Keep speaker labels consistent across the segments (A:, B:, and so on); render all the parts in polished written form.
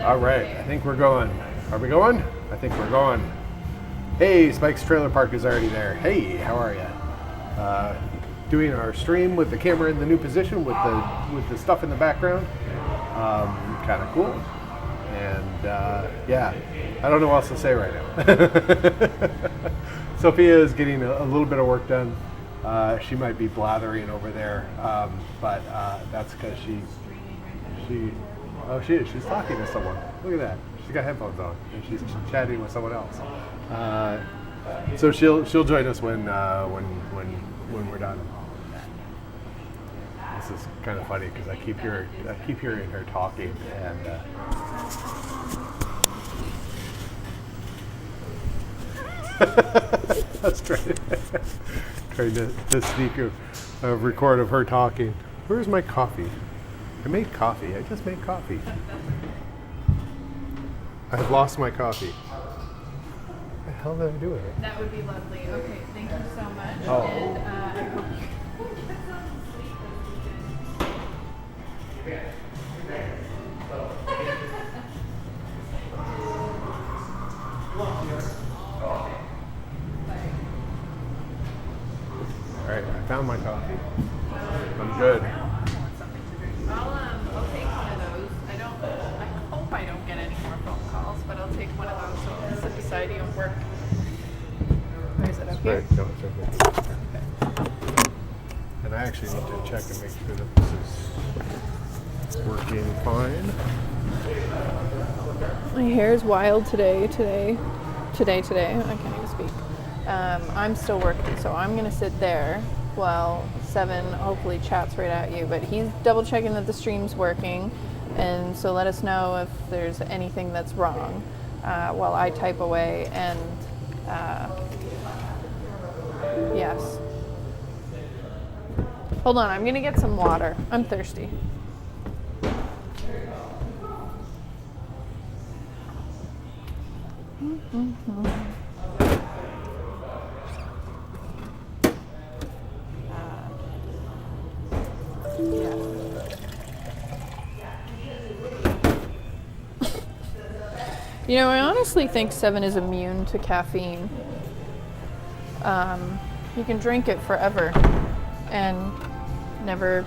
A: All right, I think we're going. Are we going? I think we're going. Hey, Spike's Trailer Park is already there. Hey, how are you? Doing our stream with the camera in the new position with the stuff in the background. Kind of cool. And yeah, I don't know what else to say right now. Sophia is getting a little bit of work done. She might be blathering over there, but that's because she's talking to someone. Look at that. She's got headphones on and she's chatting with someone else. So she'll join us when we're done. This is kind of funny because I keep hearing her talking and. That's trying to sneak a record of her talking. Where's my coffee? I made coffee. I just made coffee. I have lost my coffee. What the hell did I do with it?
B: That would be lovely. Okay, thank you so much.
A: Oh.
B: And I hope you get some sleep this weekend.
A: All right, I found my coffee. I'm good.
B: I'll take one of those. I hope I don't get any more phone calls, but I'll take one of those so I'll sit beside you and work. Where is it, up here?
A: Right, no, it's okay. And I actually need to check and make sure that this is working fine.
B: My hair is wild today. I can't even speak. I'm still working, so I'm going to sit there while Seven hopefully chats right at you. But he's double checking that the stream's working, and so let us know if there's anything that's wrong while I type away. And yes. Hold on, I'm going to get some water. I'm thirsty. You know, I honestly think Seven is immune to caffeine. He can drink it forever and never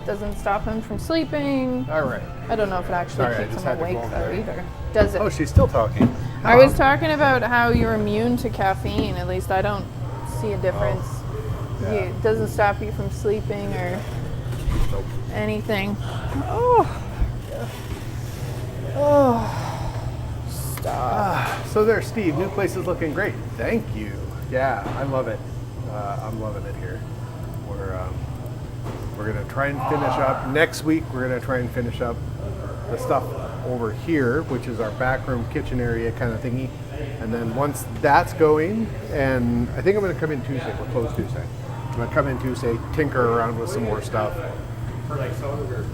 B: doesn't stop him from sleeping.
A: All right.
B: I don't know if it actually keeps him awake though either. Does it?
A: Oh, she's still talking.
B: I was talking about how you're immune to caffeine. At least I don't see a difference.
A: Yeah.
B: It doesn't stop you from sleeping or
A: Nope.
B: anything. Oh. Stop.
A: So there, Steve. New place is looking great. Thank you. Yeah, I love it. I'm loving it here. We're gonna try and finish up next week. We're gonna try and finish up the stuff over here, which is our back room, kitchen area kind of thingy. And then once that's going, and I think I'm gonna come in Tuesday. We're closed Tuesday. I'm gonna come in Tuesday, tinker around with some more stuff. For like sodas or?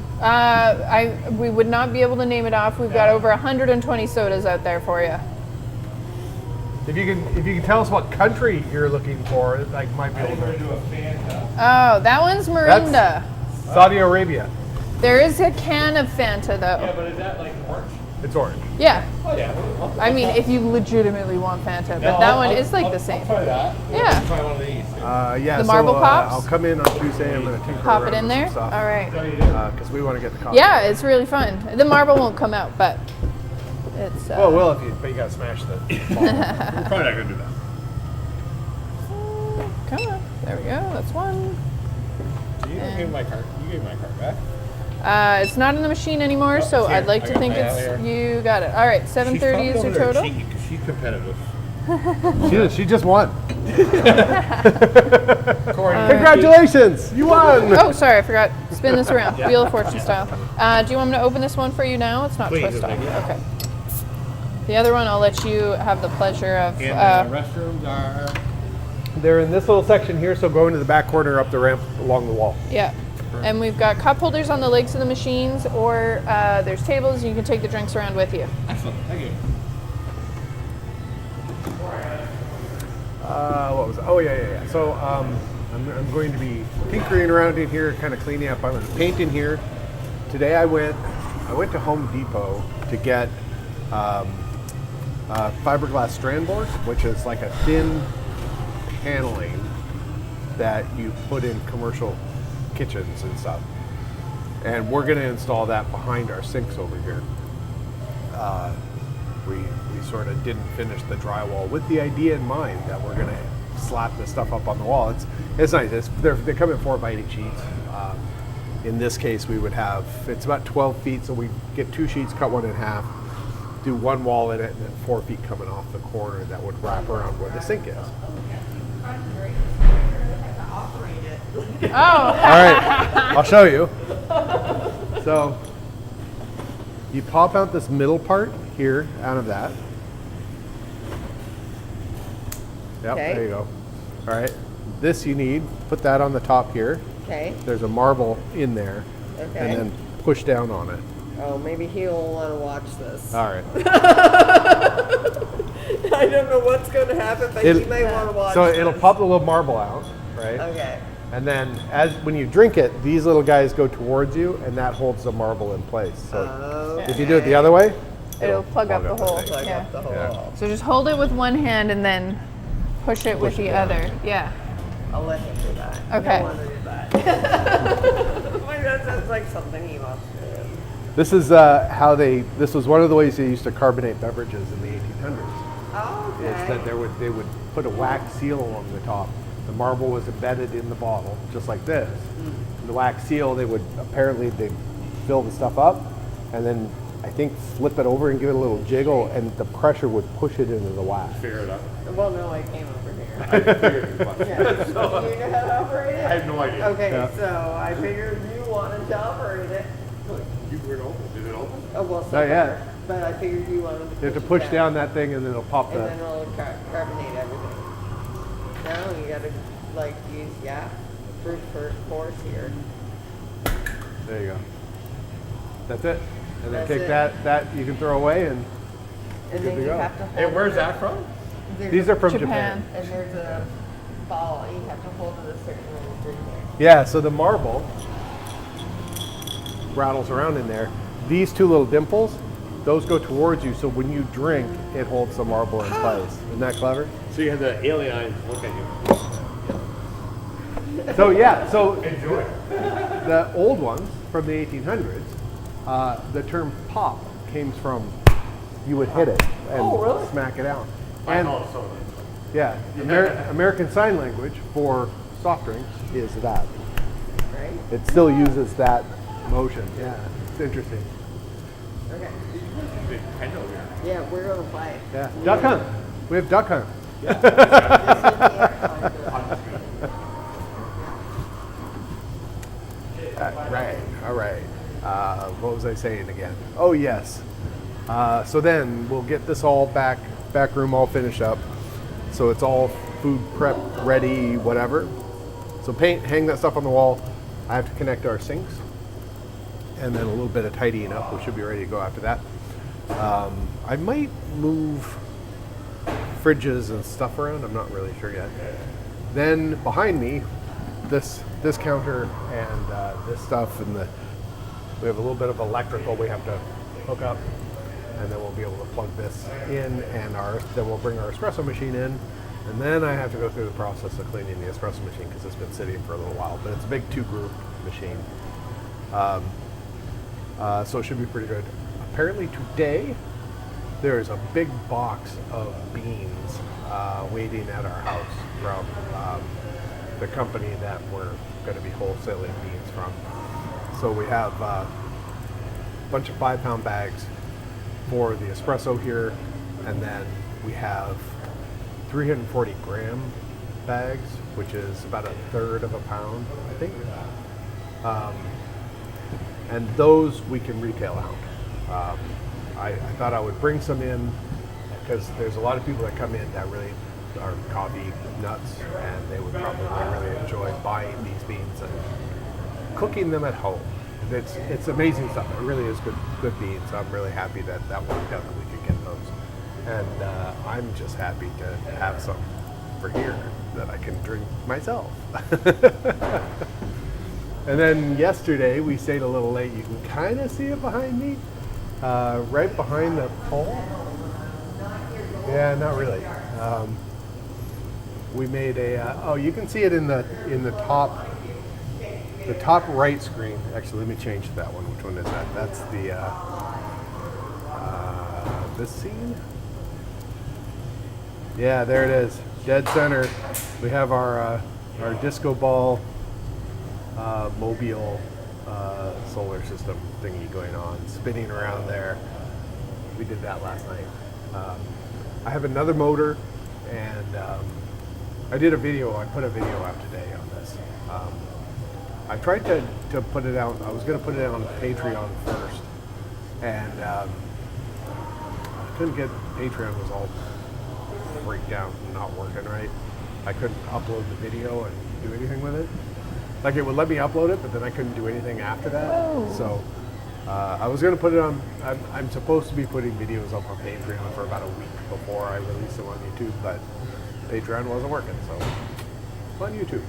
B: We would not be able to name it off. We've got over 120 sodas out there for you.
A: If you can tell us what country you're looking for, I might be able to do a Fanta.
B: Oh, that one's Mirinda.
A: That's Saudi Arabia.
B: There is a can of Fanta though.
C: Yeah, but is that like orange?
A: It's orange.
B: Yeah.
C: Oh yeah.
B: I mean, if you legitimately want Fanta, but that one is like the same.
C: I'll try that.
B: Yeah.
C: I'll try one of these.
A: Yeah.
B: The marble pops?
A: I'll come in on Tuesday. I'm going to tinker
B: Pop
A: around
B: it in
A: with
B: there.
A: some stuff.
B: All right.
A: Because we want to get the coffee.
B: Yeah, it's really fun. The marble won't come out, but it's.
A: Well, will if you, but you got to smash the.
C: We're probably not gonna do that.
B: Come on. There we go. That's one.
C: You gave my card. You gave my card back.
B: It's not in the machine anymore, so
C: here,
B: I'd like to think it's. You got it. All right, 730 is your total.
C: She's competitive.
A: She just won.
C: Corey,
A: Congratulations! You won!
B: Oh, sorry, I forgot. Spin this around. Wheel of Fortune style. Do you want me to open this one for you now? It's not
C: Please,
B: twist off.
C: thank you.
B: Okay. The other one, I'll let you have the pleasure of.
C: and the restrooms are.
A: They're in this little section here, so go into the back corner up the ramp along the wall.
B: Yeah. And we've got cup holders on the legs of the machines, or there's tables, and you can take the drinks around with you.
C: Excellent. Thank you.
A: What was it? Oh, yeah. So I'm going to be tinkering around in here, kind of cleaning up. I'm going to paint in here. Today I went I went to Home Depot to get fiberglass strand board, which is like a thin paneling that you put in commercial kitchens and stuff. And we're going to install that behind our sinks over here. We sort of didn't finish the drywall with the idea in mind that we're going to slap this stuff up on the wall. It's nice. They come in 4x8 sheets. In this case, we would have, it's about 12 feet, so we get 2 sheets, cut one in half, do one wall in it, and then 4 feet coming off the corner that would wrap around where the sink is.
B: Oh.
A: All right, I'll show you. So you pop out this middle part here out of that. Yep,
D: Okay.
A: there you go. All right, this you need, put that on the top here.
D: Okay.
A: There's a marble in there,
D: Okay.
A: and then push down on it.
D: Oh, maybe he'll want to watch this.
A: All right.
D: I don't know what's going to happen, but he may want to watch
A: So
D: this.
A: it'll pop the little marble out, right?
D: Okay.
A: And then when you drink it, these little guys go towards you, and that holds the marble in place. So if you do it the other way,
B: It'll plug up the hole.
A: thing.
D: Plug
B: Yeah.
D: up the hole.
A: Yeah.
B: So just hold it with one hand and then push it with
A: Push it
B: the
A: down.
B: other. Yeah.
D: I'll let him do that.
B: Okay.
D: I want to do that. Like, that sounds like something he wants to do.
A: This is this was one of the ways they used to carbonate beverages in the 1800s.
D: Oh, okay.
A: Is that they would put a wax seal along the top. The marble was embedded in the bottle, just like this. And the wax seal, they'd fill the stuff up, and then I think flip it over and give it a little jiggle, and the pressure would push it into the wax.
C: Figure it out.
D: Well, no, I came over here.
C: I figured as much.
D: Yeah. Do you know how to operate it?
C: I have no idea.
D: Okay,
A: Yeah.
D: so I figured you wanted to operate it.
C: You were it open. Did it open?
D: Oh, well,
A: Not yet.
D: but I figured you wanted to
A: You have to
D: it
A: push down that thing, and then it'll pop
D: and
A: the.
D: then it'll carbonate everything. Now you gotta use brute force here.
A: There you go. That's it. And then
D: That's
A: take
D: it.
A: that you can throw away, and
D: And
A: Good
D: then
A: to
D: you
A: go.
D: have to hold
C: Hey, where's
D: it.
C: that from?
D: There's
A: these
D: a-
A: are from
B: Japan.
A: Japan.
D: And there's a ball. You have to hold it a certain way to drink it.
A: Yeah, so the marble rattles around in there. These two little dimples, those go towards you, so when you drink, it holds the marble in place. Isn't that clever?
C: So you had the alien eyes look at you.
A: So yeah, so
C: Enjoy.
A: the old ones from the 1800s, the term pop came from you would hit it and
D: Oh, really?
A: smack it out.
C: I
A: And
C: call it soda.
A: yeah, American Sign Language for soft drinks is that.
D: Right?
A: It still uses that motion. Yeah, it's interesting.
D: Okay.
C: Big pen over here.
D: Yeah, we're gonna play.
A: Yeah, duck hunt. We have duck hunt. All right. What was I saying again? Oh yes. So then we'll get this all back room all finished up. So it's all food prep ready, whatever. So hang that stuff on the wall. I have to connect our sinks, and then a little bit of tidying up. We should be ready to go after that. I might move fridges and stuff around. I'm not really sure yet. Then behind me, this counter and this stuff, and we have a little bit of electrical we have to hook up, and then we'll be able to plug this in, and then we'll bring our espresso machine in, and then I have to go through the process of cleaning the espresso machine because it's been sitting for a little while. But it's a big 2-group machine, so it should be pretty good. Apparently today there is a big box of beans waiting at our house from the company that we're going to be wholesaling beans from. So we have a bunch of 5-pound bags for the espresso here, and then we have 340 gram bags, which is about 1/3 of a pound, I think. And those we can retail out. I thought I would bring some in because there's a lot of people that come in that really are coffee nuts, and they would probably really enjoy buying these beans and cooking them at home. It's amazing stuff. It really is good beans. I'm really happy that worked out, that we could get those. And I'm just happy to have some for here that I can drink myself. And then yesterday we stayed a little late. You can kind of see it behind me, right behind the pole. Yeah, not really. We made a. Oh, you can see it in the top. The top right screen. Actually, let me change that one. Which one is that? That's the this scene. Yeah, there it is. Dead center. We have our disco ball mobile solar system thingy going on, spinning around there. We did that last night. I have another motor, and I did a video. I put a video out today on this. I tried to put it out. I was going to put it out on Patreon first, and I couldn't get. Patreon was all freaked out and not working right. I couldn't upload the video and do anything with it. Like, it would let me upload it, but then I couldn't do anything after that.
B: Oh.
A: So I was going to put it on. I'm supposed to be putting videos up on Patreon for about a week before I release them on YouTube, but Patreon wasn't working, so it's on YouTube.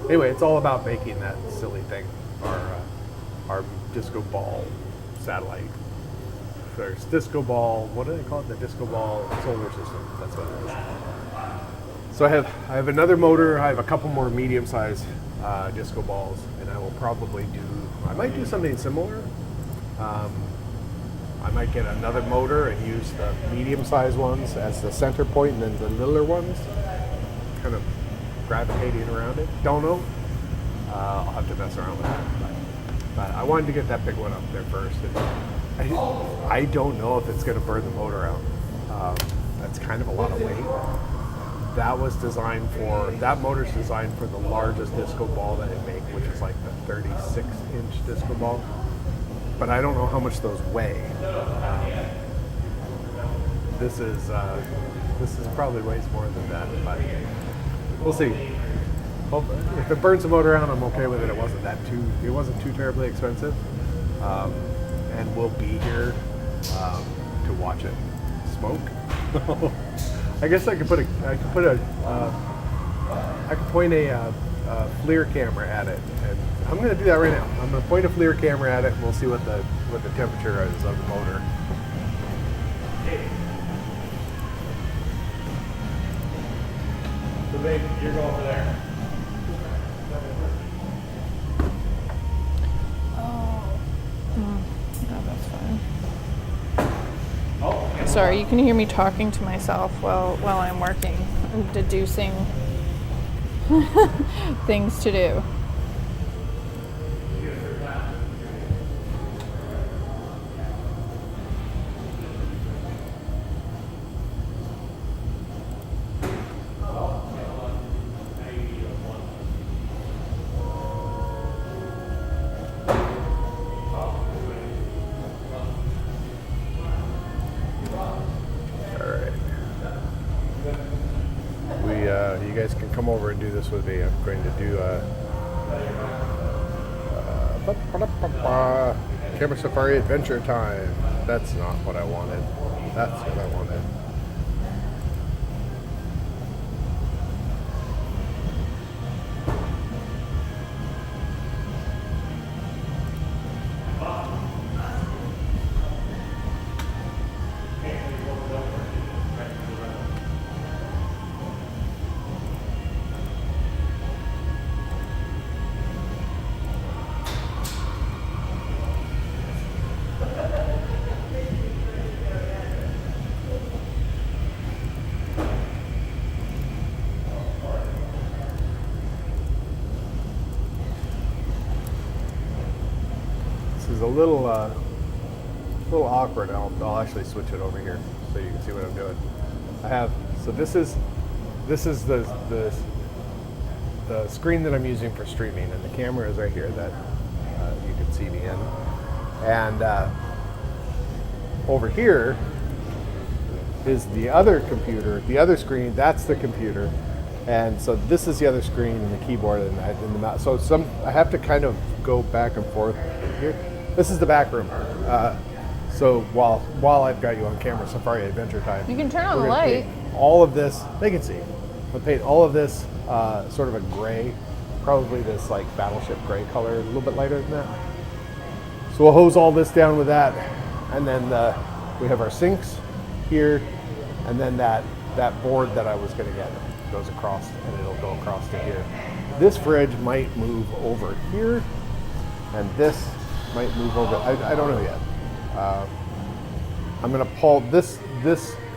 A: Anyway, it's all about making that silly thing, our disco ball satellite. There's disco ball. What do they call it? The disco ball solar system. That's what it is. So I have another motor. I have a couple more medium-sized disco balls, and I will probably do. I might do something similar. I might get another motor and use the medium-sized ones as the center point, and then the littler ones kind of gravitating around it. Don't know. I'll have to mess around with that. But I wanted to get that big one up there first. And I don't know if it's going to burn the motor out. That's kind of a lot of weight. That motor's designed for the largest disco ball that it makes, which is like the 36-inch disco ball. But I don't know how much those weigh. This is probably weighs more than that, but we'll see. If it burns the motor out, I'm okay with it. It wasn't too terribly expensive, and we'll be here to watch it smoke. I guess I could point a FLIR camera at it, and I'm going to do that right now. I'm going to point a FLIR camera at it, and we'll see what the temperature is of the motor. So babe, you're going over there.
B: Sorry, you can hear me talking to myself while I'm working and deducing things to do.
A: You guys can come over and do this with me. I'm going to do Camera Safari Adventure Time. That's not what I wanted. That's what I wanted. This is a little awkward. I'll actually switch it over here so you can see what I'm doing. This is the screen that I'm using for streaming, and the camera is right here that you can see me in. And over here is the other computer, the other screen. That's the computer, and so this is the other screen and the keyboard and the mouse. So I have to kind of go back and forth here. This is the back room. So while I've got you on Camera Safari Adventure Time,
B: You can turn on
A: we're
B: the
A: gonna
B: light.
A: paint all of this. They can see. We'll paint all of this sort of a gray, probably this like battleship gray color, a little bit lighter than that. So we'll hose all this down with that, and then we have our sinks here, and then that board that I was going to get goes across, and it'll go across to here. This fridge might move over here, and this might move over. I don't know yet. I'm going to pull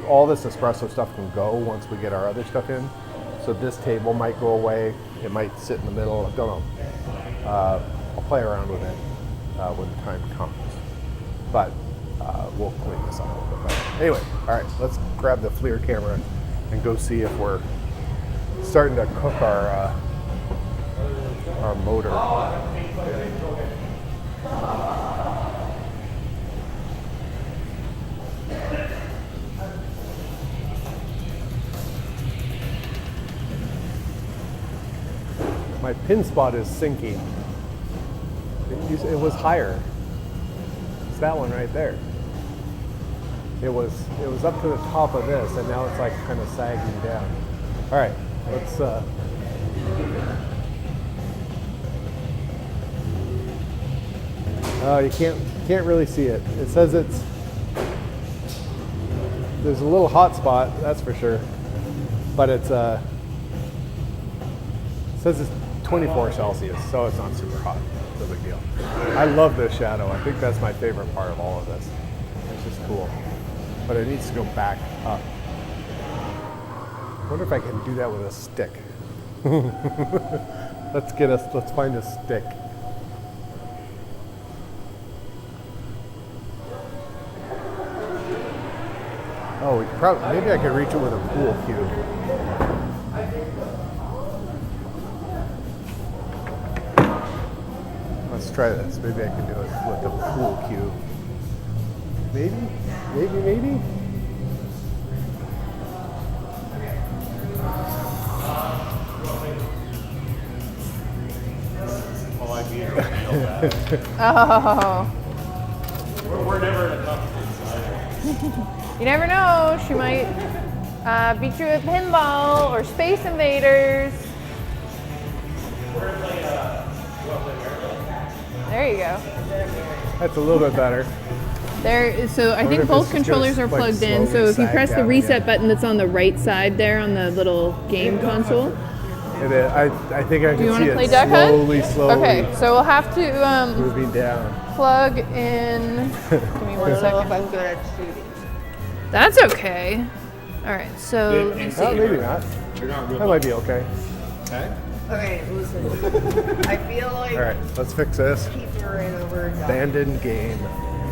A: all this espresso stuff can go once we get our other stuff in. So this table might go away. It might sit in the middle. I don't know. I'll play around with it when the time comes. But we'll clean this up a little bit better. Anyway, all right, let's grab the FLIR camera and go see if we're starting to cook our motor. My pin spot is sinking. It was higher. It's that one right there. It was up to the top of this, and now it's like kind of sagging down. All right, let's. Oh, you can't really see it. It says there's a little hot spot, that's for sure, but it says it's 24 Celsius, so it's not super hot. No big deal. I love this shadow. I think that's my favorite part of all of this. It's just cool. But it needs to go back up. I wonder if I can do that with a stick. Let's find a stick. Oh, maybe I could reach it with a pool cue. Let's try this. Maybe I can do it with the pool cue. Maybe?
C: Well, I mean, her feel bad.
B: Oh.
C: We're never in a competition.
B: You never know. She might beat you at pinball or Space Invaders. There you go.
A: That's a little bit better.
B: So I think both controllers are plugged in. So if you press the reset button that's on the right side there on the little game console.
A: I think I can see it.
B: Do you want to play Duck Hunt?
A: Slowly.
B: Okay, so we'll have to
A: Moving down.
B: plug in. Give me
D: I
B: 1
D: don't know if
B: second.
D: I'm good at shooting.
B: That's okay. All right, so let me
A: Oh,
B: see.
A: maybe not.
C: You're not real.
A: That might be okay.
C: Okay.
D: Okay, listen. I feel like
A: All right, let's fix this.
D: keep her in over.
A: Abandoned game.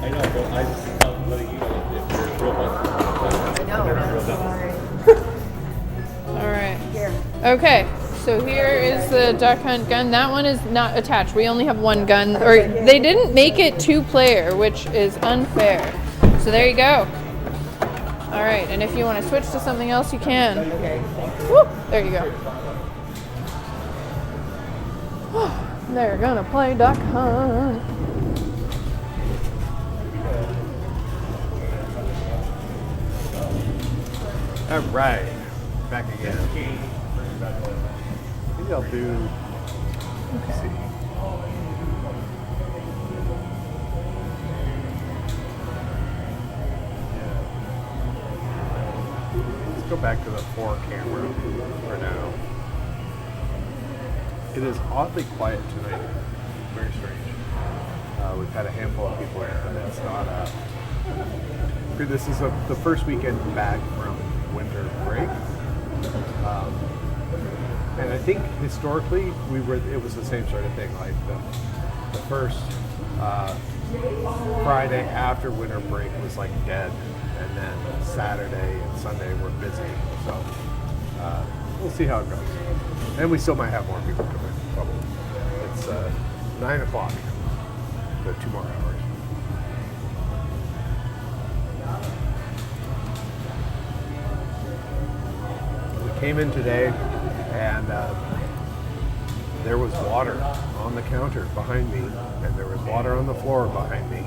C: I know, but I just I'm letting you know if you're real lucky.
D: I know, that's why.
B: All right.
D: Here.
B: Okay, so here is the Duck Hunt gun. That one is not attached. We only have one gun, or they didn't make it 2-player, which is unfair. So there you go. All right, and if you want to switch to something else, you can.
D: Okay.
B: Whoop, there you go. They're gonna play Duck Hunt.
A: All right, back again. Maybe I'll do. Let's see. Let's go back to the 4 camera for now. It is oddly quiet tonight. Very strange. We've had a handful of people here, but it's not. This is the first weekend back from winter break, and I think historically it was the same sort of thing. Like the first Friday after winter break was like dead, and then Saturday and Sunday were busy. So we'll see how it goes. And we still might have more people come in. Probably. It's 9 o'clock. The 2 more hours. We came in today, and there was water on the counter behind me, and there was water on the floor behind me.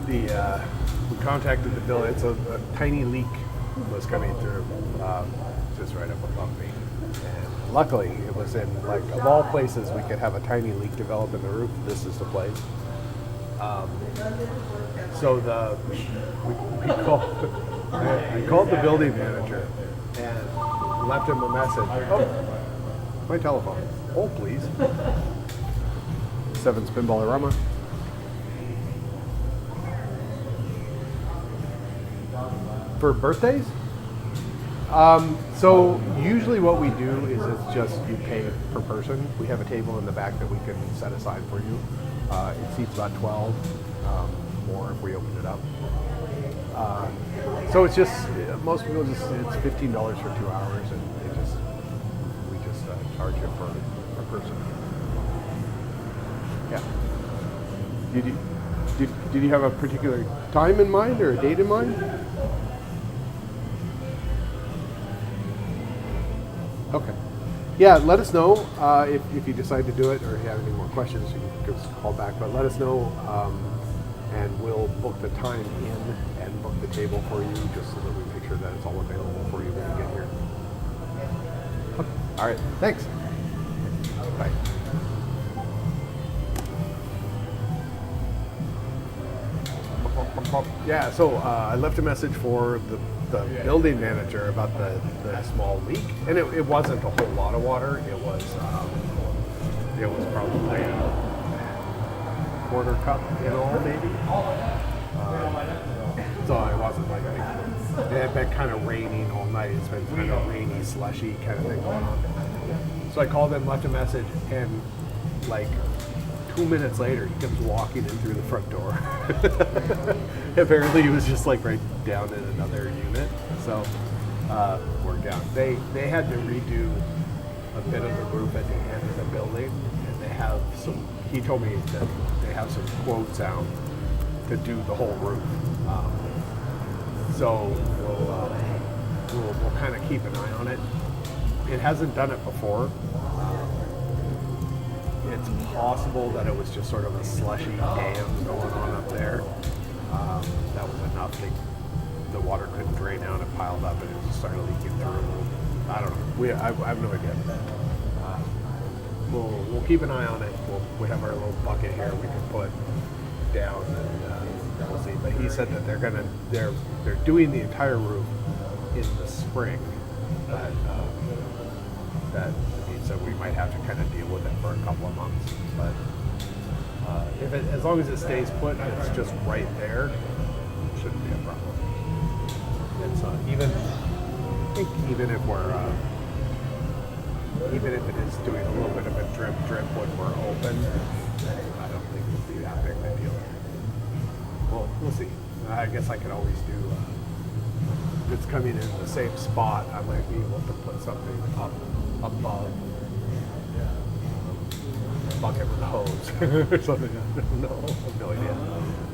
A: We contacted the building. It's a tiny leak was coming through just right up above me, and luckily, it was in, like, of all places we could have a tiny leak develop in the roof, this is the place. So we called, I called the building manager and left him a message. Oh, my telephone. Hold, please. 7's Pinballorama. For birthdays? So usually what we do is it's just you pay per person. We have a table in the back that we can set aside for you. It seats about 12, more if we open it up. So it's just, most people just, it's $15 for 2 hours, and we just charge you per person. Yeah. Did you have a particular time in mind or a date in mind? Okay. Yeah, let us know if you decide to do it, or if you have any more questions, you can give us a call back. But let us know, and we'll book the time in and book the table for you, just so that we make sure that it's all available for you when you get here. Okay. All right. Thanks. Bye. Yeah, so I left a message for the building manager about the small leak, and it wasn't a whole lot of water. It was probably a quarter cup in all, maybe. So it wasn't like it had been kind of raining all night. It's been kind of rainy, slushy kind of thing going on. So I called him, left a message, and like 2 minutes later, he comes walking in through the front door. Apparently, he was just like right down in another unit. So we're down. They had to redo a bit of the roof at the end of the building, and they have some. He told me that they have some quotes out to do the whole roof. So we'll kind of keep an eye on it. It hasn't done it before. It's possible that it was just sort of a slushy dam going on up there. That was enough. The water couldn't drain out. It piled up and it just started leaking through. I don't know. I have no idea. We'll keep an eye on it. We have our little bucket here we can put down, and we'll see. But he said that they're doing the entire roof in the spring. That means that we might have to kind of deal with it for a couple of months. But as long as it stays put, it's just right there, it shouldn't be a problem. And so even if it is doing a little bit of a drip when we're open, I don't think it'll be that big of a deal. Well, we'll see. I guess I could always do. If it's coming in the same spot, I might be able to put something up above a bucket with a hose or something. I don't know. I have no idea.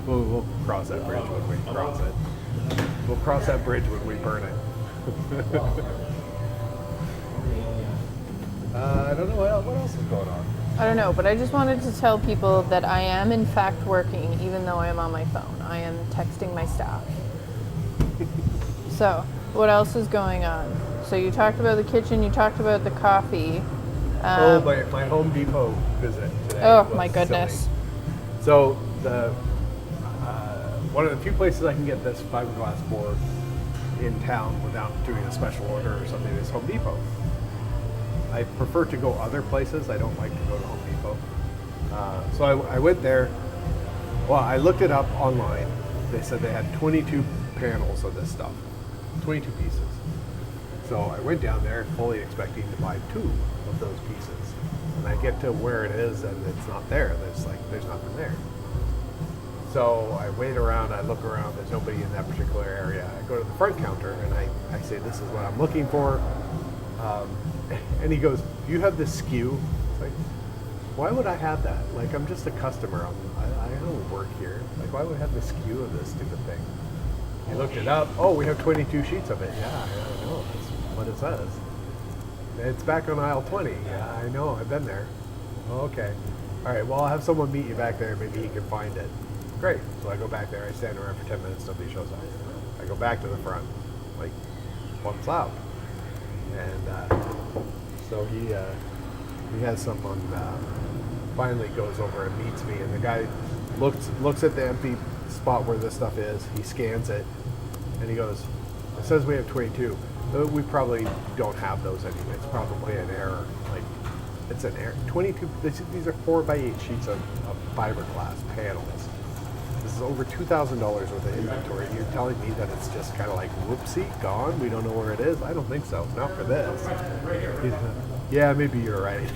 A: We'll cross that bridge when we cross it. We'll cross that bridge when we burn it. I don't know what else is going on.
B: I don't know, but I just wanted to tell people that I am in fact working, even though I am on my phone. I am texting my staff. So, what else is going on? So you talked about the kitchen, you talked about the coffee.
A: My Home Depot visit today.
B: Oh
A: was
B: my goodness.
A: silly. So one of the few places I can get this fiberglass board in town without doing a special order or something is Home Depot. I prefer to go other places. I don't like to go to Home Depot. So I went there. Well, I looked it up online. They said they had 22 panels of this stuff, 22 pieces. So I went down there fully expecting to buy 2 of those pieces. And I get to where it is and it's not there. There's nothing there. So I wait around, I look around, there's nobody in that particular area. I go to the front counter and I say, this is what I'm looking for. And he goes, do you have this SKU? It's like, why would I have that? Like, I'm just a customer. I don't work here. Like, why would I have the SKU of this stupid thing? He looked it up. Oh, we have 22 sheets of it. Yeah, I know. That's what it says. It's back on aisle 20. Yeah, I know. I've been there. Oh, okay. All right, well, I'll have someone meet you back there. Maybe he can find it. Great. So I go back there. I stand around for 10 minutes. Nobody shows up. I go back to the front. Like, what's up? And So he has someone finally goes over and meets me, and the guy looks at the empty spot where this stuff is. He scans it, and he goes, "It says we have 22. We probably don't have those anyway. It's probably an error. Like, it's an error. 22. These are 4x8 sheets of fiberglass panels. This is over $2,000 worth of inventory. You're telling me that it's just kind of like, whoopsie, gone? We don't know where it is? I don't think so. Not for this." He's, yeah, maybe you're right.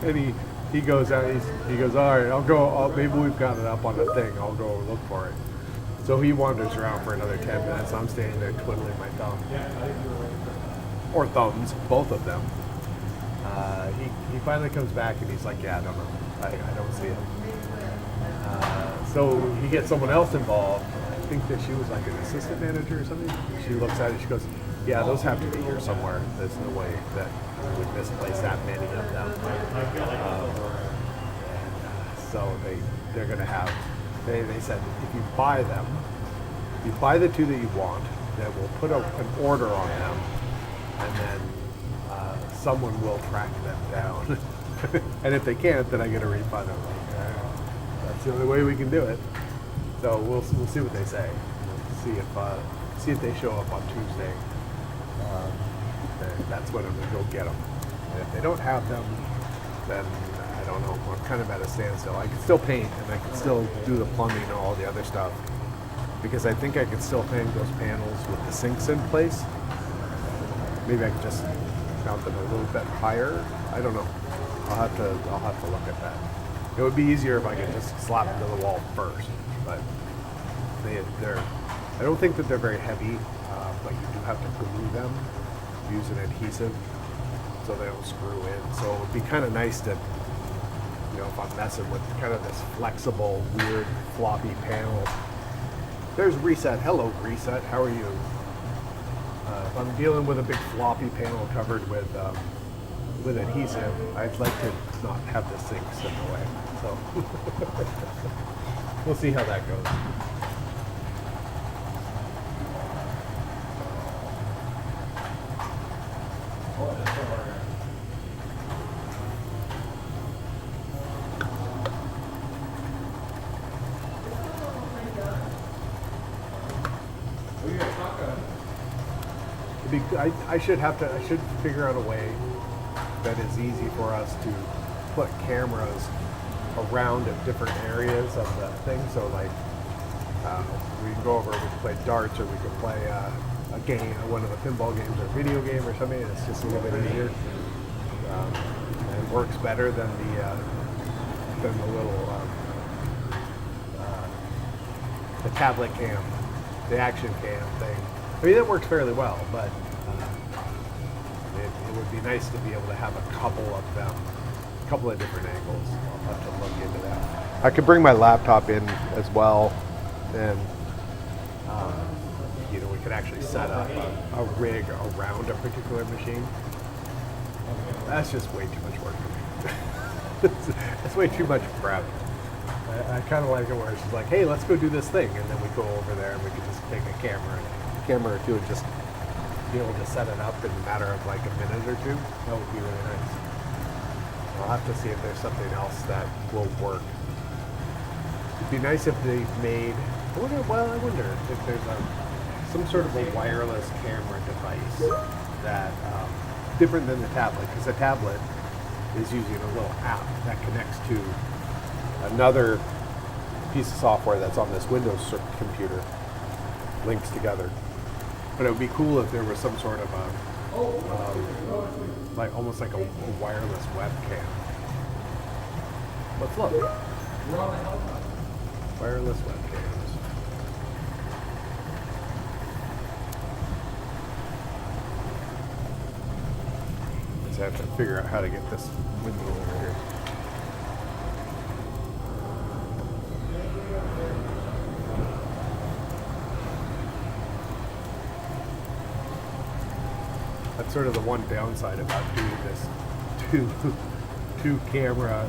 A: And he goes out. He goes, all right, I'll go. Maybe we've got it up on the thing. I'll go look for it. So he wanders around for another 10 minutes. I'm standing there twiddling my thumb, or thumbs, both of them. He finally comes back and he's like, yeah, I don't know. I don't see it. So he gets someone else involved. I think that she was like an assistant manager or something. She looks at it, she goes, yeah, those have to be here somewhere. There's no way that we would misplace that many of them. So they're going to have, they said, if you buy them, if you buy the two that you want, then we'll put an order on them, and then someone will track them down. And if they can't, then I get a refund. I'm like, that's the only way we can do it. So we'll see what they say. See if they show up on Tuesday. And that's when I'm gonna go get them. And if they don't have them, then I don't know. I'm kind of at a standstill. I can still paint and I can still do the plumbing and all the other stuff, because I think I can still hang those panels with the sinks in place. Maybe I can just mount them a little bit higher. I don't know. I'll have to look at that. It would be easier if I could just slap them to the wall first, but they're. I don't think that they're very heavy, but you do have to glue them, use an adhesive so they don't screw in. So it would be kind of nice to, if I'm messing with kind of this flexible, weird, floppy panel. There's Reset. Hello, Reset. How are you? If I'm dealing with a big floppy panel covered with adhesive, I'd like to not have the sinks in the way. So we'll see how that goes. I should figure out a way that is easy for us to put cameras around at different areas of the thing. So like, we can go over, we can play darts, or we can play a game, one of the pinball games, or a video game or something. It's just a little bit easier. And it works better than the little the tablet cam, the action cam thing. I mean, it works fairly well, but it would be nice to be able to have a couple of them, a couple of different angles. I'll have to look into that. I could bring my laptop in as well, and we could actually set up a rig around a particular machine. That's just way too much work for me. That's way too much prep. I kind of like it where she's like, hey, let's go do this thing, and then we go over there and we can just take a camera or two and just be able to set it up in a matter of like a minute or two. That would be really nice. I'll have to see if there's something else that will work. It'd be nice if they made, I wonder if there's some sort of a wireless camera device that, different than the tablet, because the tablet is using a little app that connects to another piece of software that's on this Windows computer, links together. But it would be cool if there was some sort of like almost like a wireless webcam. Let's look. Wireless webcams. I have to figure out how to get this window over here. That's sort of the one downside about doing this two camera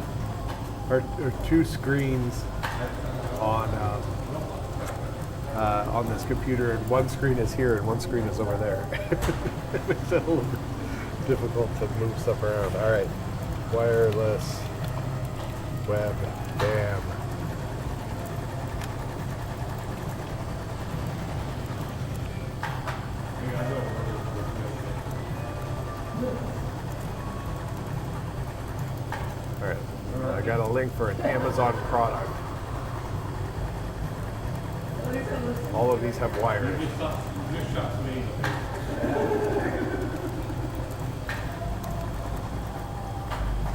A: or two screens on this computer, and one screen is here and one screen is over there. It makes it a difficult to move stuff around. All right, wireless webcam. All right, I got a link for an Amazon product. All of these have wires.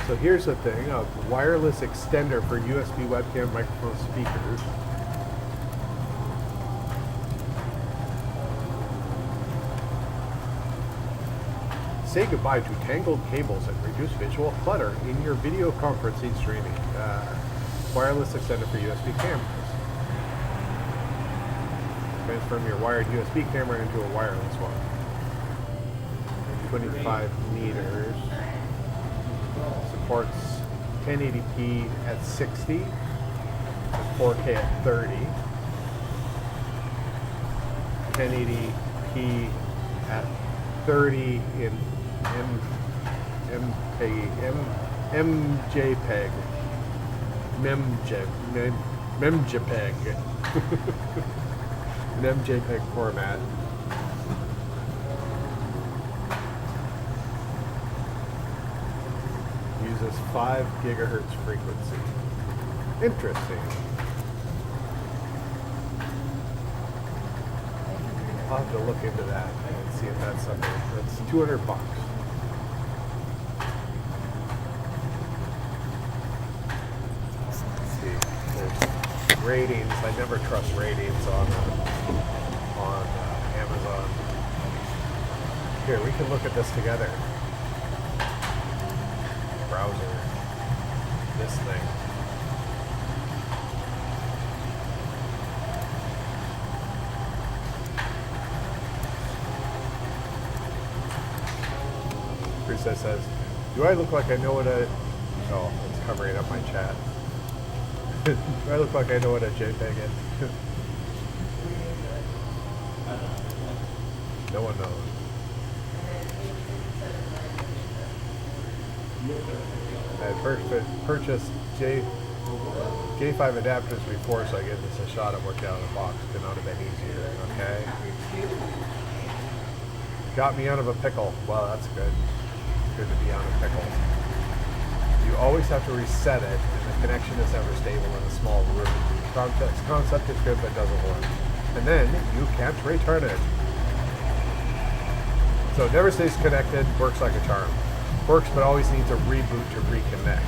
A: So here's the thing, a wireless extender for USB webcam microphone speakers. Say goodbye to tangled cables and reduce visual clutter in your video conferencing streaming. Wireless extender for USB cameras. Transform your wired USB camera into a wireless one. 25 meters. Supports 1080p at 60 and 4K at 30. 1080p at 30 in MJPEG. MJPEG. An MJPEG format. Uses 5 gigahertz frequency. Interesting. I'll have to look into that and see if that's something. That's $200. Let's see. There's ratings. I never trust ratings on Amazon. Here, we can look at this together. Browser. This thing. Princess says, do I look like I know what a... Oh, it's covering up my chat. Do I look like I know what a JPEG is? No one knows. I had purchased J5 adapters before, so I gave this a shot. It worked out of the box. Could not have been easier. Okay. Got me out of a pickle. Well, that's good. Good to be out of a pickle. You always have to reset it, and the connection is never stable in a small room. Concept is good, but doesn't work. And then you can't return it. So it never stays connected. Works like a charm. Works, but always needs a reboot to reconnect.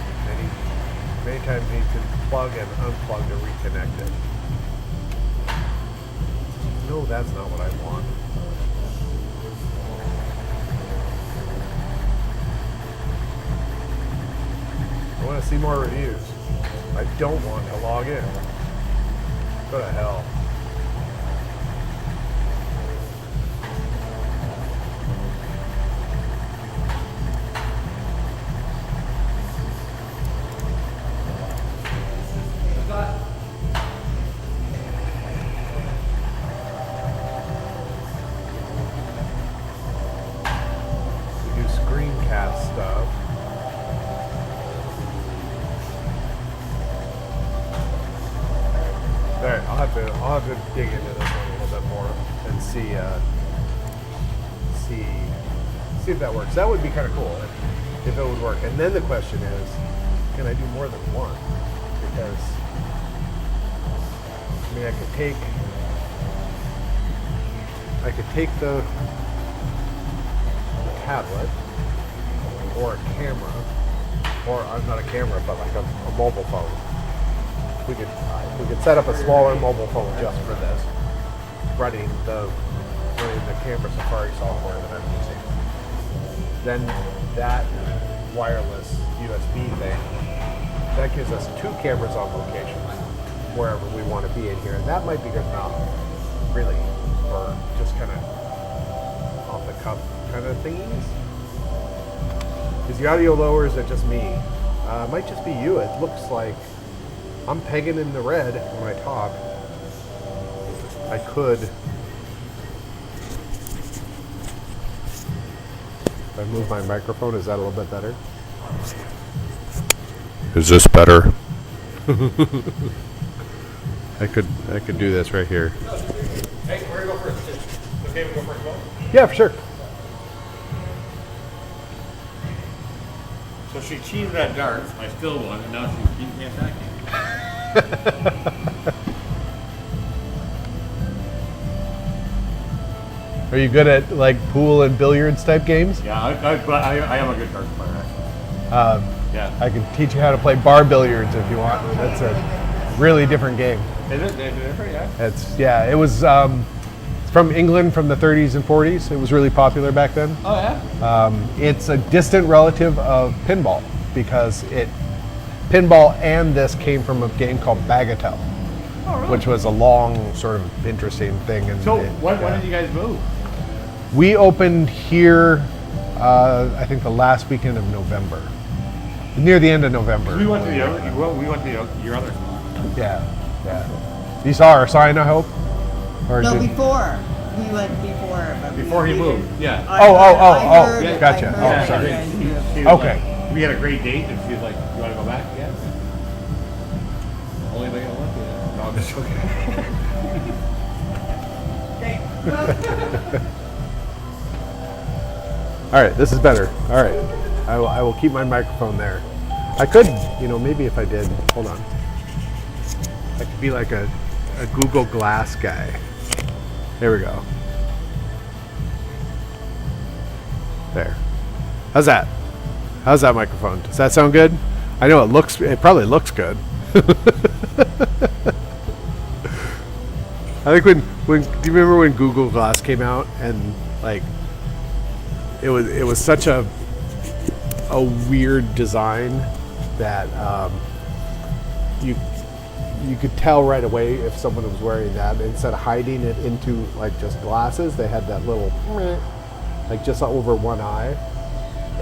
A: Many times you need to plug and unplug to reconnect it. No, that's not what I want. I want to see more reviews. I don't want to log in. Go to hell. We do screencast stuff. Alright, I'll have to dig into this one a little bit more and see if that works. That would be kind of cool if it would work. And then the question is, can I do more than one? Because I mean, I could take the tablet or a camera, or not a camera, but like a mobile phone. We could set up a smaller mobile phone just for this, running the camera Safari software that I'm using. Then that wireless USB thing, that gives us 2 cameras on location wherever we want to be in here, and that might be good enough, really, for just kind of off the cuff kind of thingies. Is the audio low or is it just me? It might just be you. It looks like I'm pegging in the red when I talk. I could If I move my microphone, is that a little bit better? Is this better? I could do this right here.
C: Hey, we're gonna go first. Okay, we go first. Go.
A: Yeah, for sure.
C: So she cheated at darts. I still won, and now she's beating me at that game.
A: Are you good at like pool and billiards type games?
C: Yeah, I am a good darts player, actually. Yeah.
A: I can teach you how to play bar billiards if you want. That's a really different game.
C: Is it different? Yeah.
A: It was from England from the 30s and 40s. It was really popular back then.
C: Oh yeah.
A: It's a distant relative of pinball because pinball and this came from a game called Bagatelle, which was a long sort of interesting thing. And
C: So when did you guys move?
A: we opened here, I think the last weekend of November, near the end of November.
C: We went to the other. We went to your other spot.
A: Yeah. You saw our sign, I hope? Or
D: No,
A: did-
D: before. He went before. But
C: Before he
D: we
C: moved.
D: didn't-
C: Yeah.
D: I heard
A: yeah,
D: it,
A: gotcha.
D: I heard
A: Oh,
D: it,
A: sorry.
D: you guys moved.
C: She was
A: Okay.
C: like, we had a great date, and she's like, "You want to go back again?" Only thing I want to. No, I'm just joking.
A: All right, this is better. All right, I will keep my microphone there. I could, maybe if I did, hold on. I could be like a Google Glass guy. There we go. There. How's that? How's that microphone? Does that sound good? I know it probably looks good. I think when do you remember when Google Glass came out and like it was such a weird design that you could tell right away if someone was wearing that. Instead of hiding it into like just glasses, they had that little like just over one eye,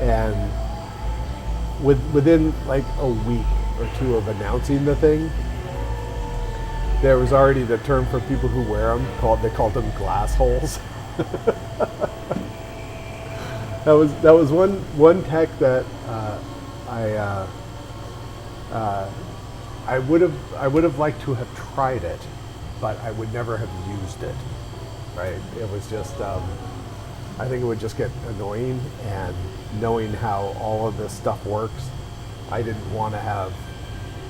A: and within like a week or two of announcing the thing, there was already the term for people who wear them they called them glass holes. That was one tech that I would have liked to have tried it, but I would never have used it. Right? It was just I think it would just get annoying, and knowing how all of this stuff works, I didn't want to have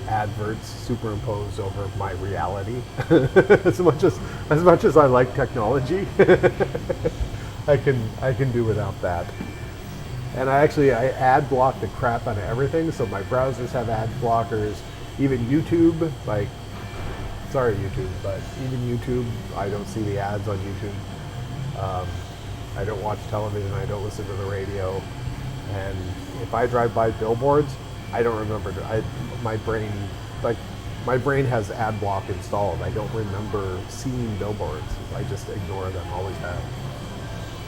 A: adverts superimposed over my reality. as much as I like technology, I can do without that. And I ad block the crap out of everything, so my browsers have ad blockers. Even YouTube, like, sorry YouTube, but even YouTube, I don't see the ads on YouTube. I don't watch television, I don't listen to the radio, and if I drive by billboards, I don't remember. My brain has ad block installed. I don't remember seeing billboards. I just ignore them, always have.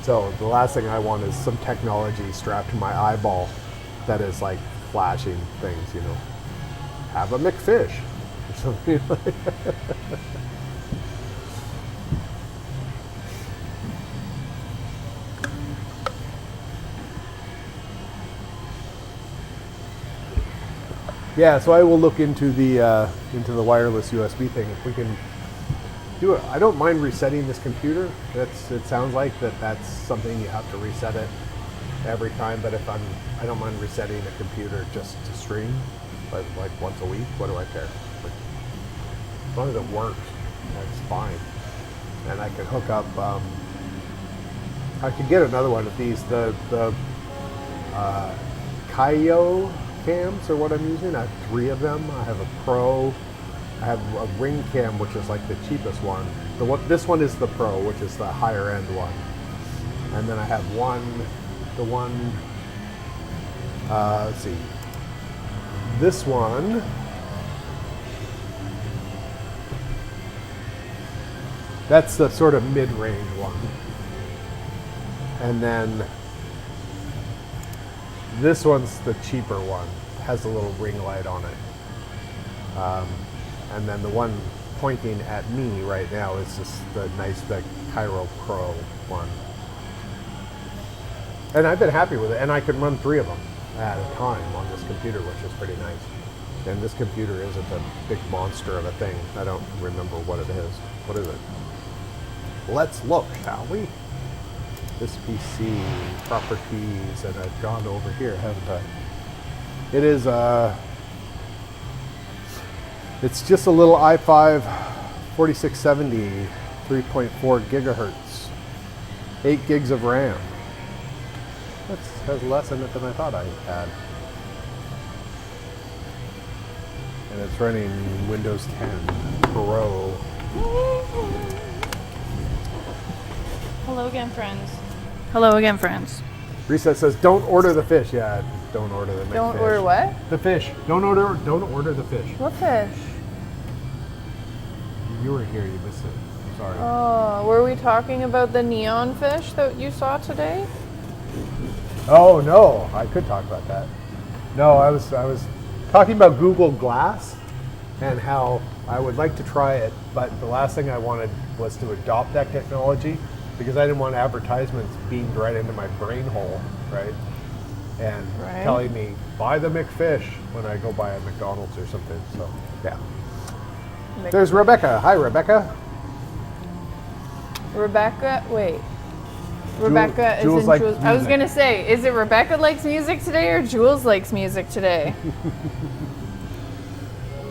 A: So the last thing I want is some technology strapped to my eyeball that is like flashing things, Have a McFish or something like that. Yeah, so I will look into the wireless USB thing if we can do it. I don't mind resetting this computer. It sounds like that's something you have to reset it every time. But I don't mind resetting a computer just to stream, like once a week. What do I care? As long as it works, that's fine. And I can hook up. I could get another one of these. The Kaio cams are what I'm using. I have 3 of them. I have a Pro. I have a Ring cam, which is like the cheapest one. This one is the Pro, which is the higher end one. And then I have let's see. This one, that's the sort of mid-range one. And then this one's the cheaper one. It has a little ring light on it. And then the one pointing at me right now is just the Cairo Pro one. And I've been happy with it. And I can run 3 of them at a time on this computer, which is pretty nice. And this computer isn't a big monster of a thing. I don't remember what it is. What is it? Let's look, shall we? This PC, properties, and I've gone over here, haven't I? It is, it's just a little i5 4670, 3.4 gigahertz, 8 gigs of RAM. That has less in it than I thought I had. And it's running Windows 10 Pro.
B: Hello again, friends. Hello again, friends.
A: Reset says, "Don't order the fish." Yeah, don't order the.
B: Don't
A: McFish.
B: order what?
A: The fish. Don't order the fish.
B: What fish?
A: You were here. You missed it. I'm sorry.
B: Oh, were we talking about the neon fish that you saw today?
A: Oh no, I could talk about that. No, I was talking about Google Glass and how I would like to try it, but the last thing I wanted was to adopt that technology because I didn't want advertisements beamed right into my brain hole, right? And
B: Right.
A: telling me, buy the McFish when I go buy a McDonald's or something. So, yeah. There's Rebecca. Hi, Rebecca.
B: Rebecca, wait. Rebecca is
A: Jules
B: in
A: likes
B: Jules. I was
A: music.
B: gonna say, is it Rebecca likes music today or Jules likes music today?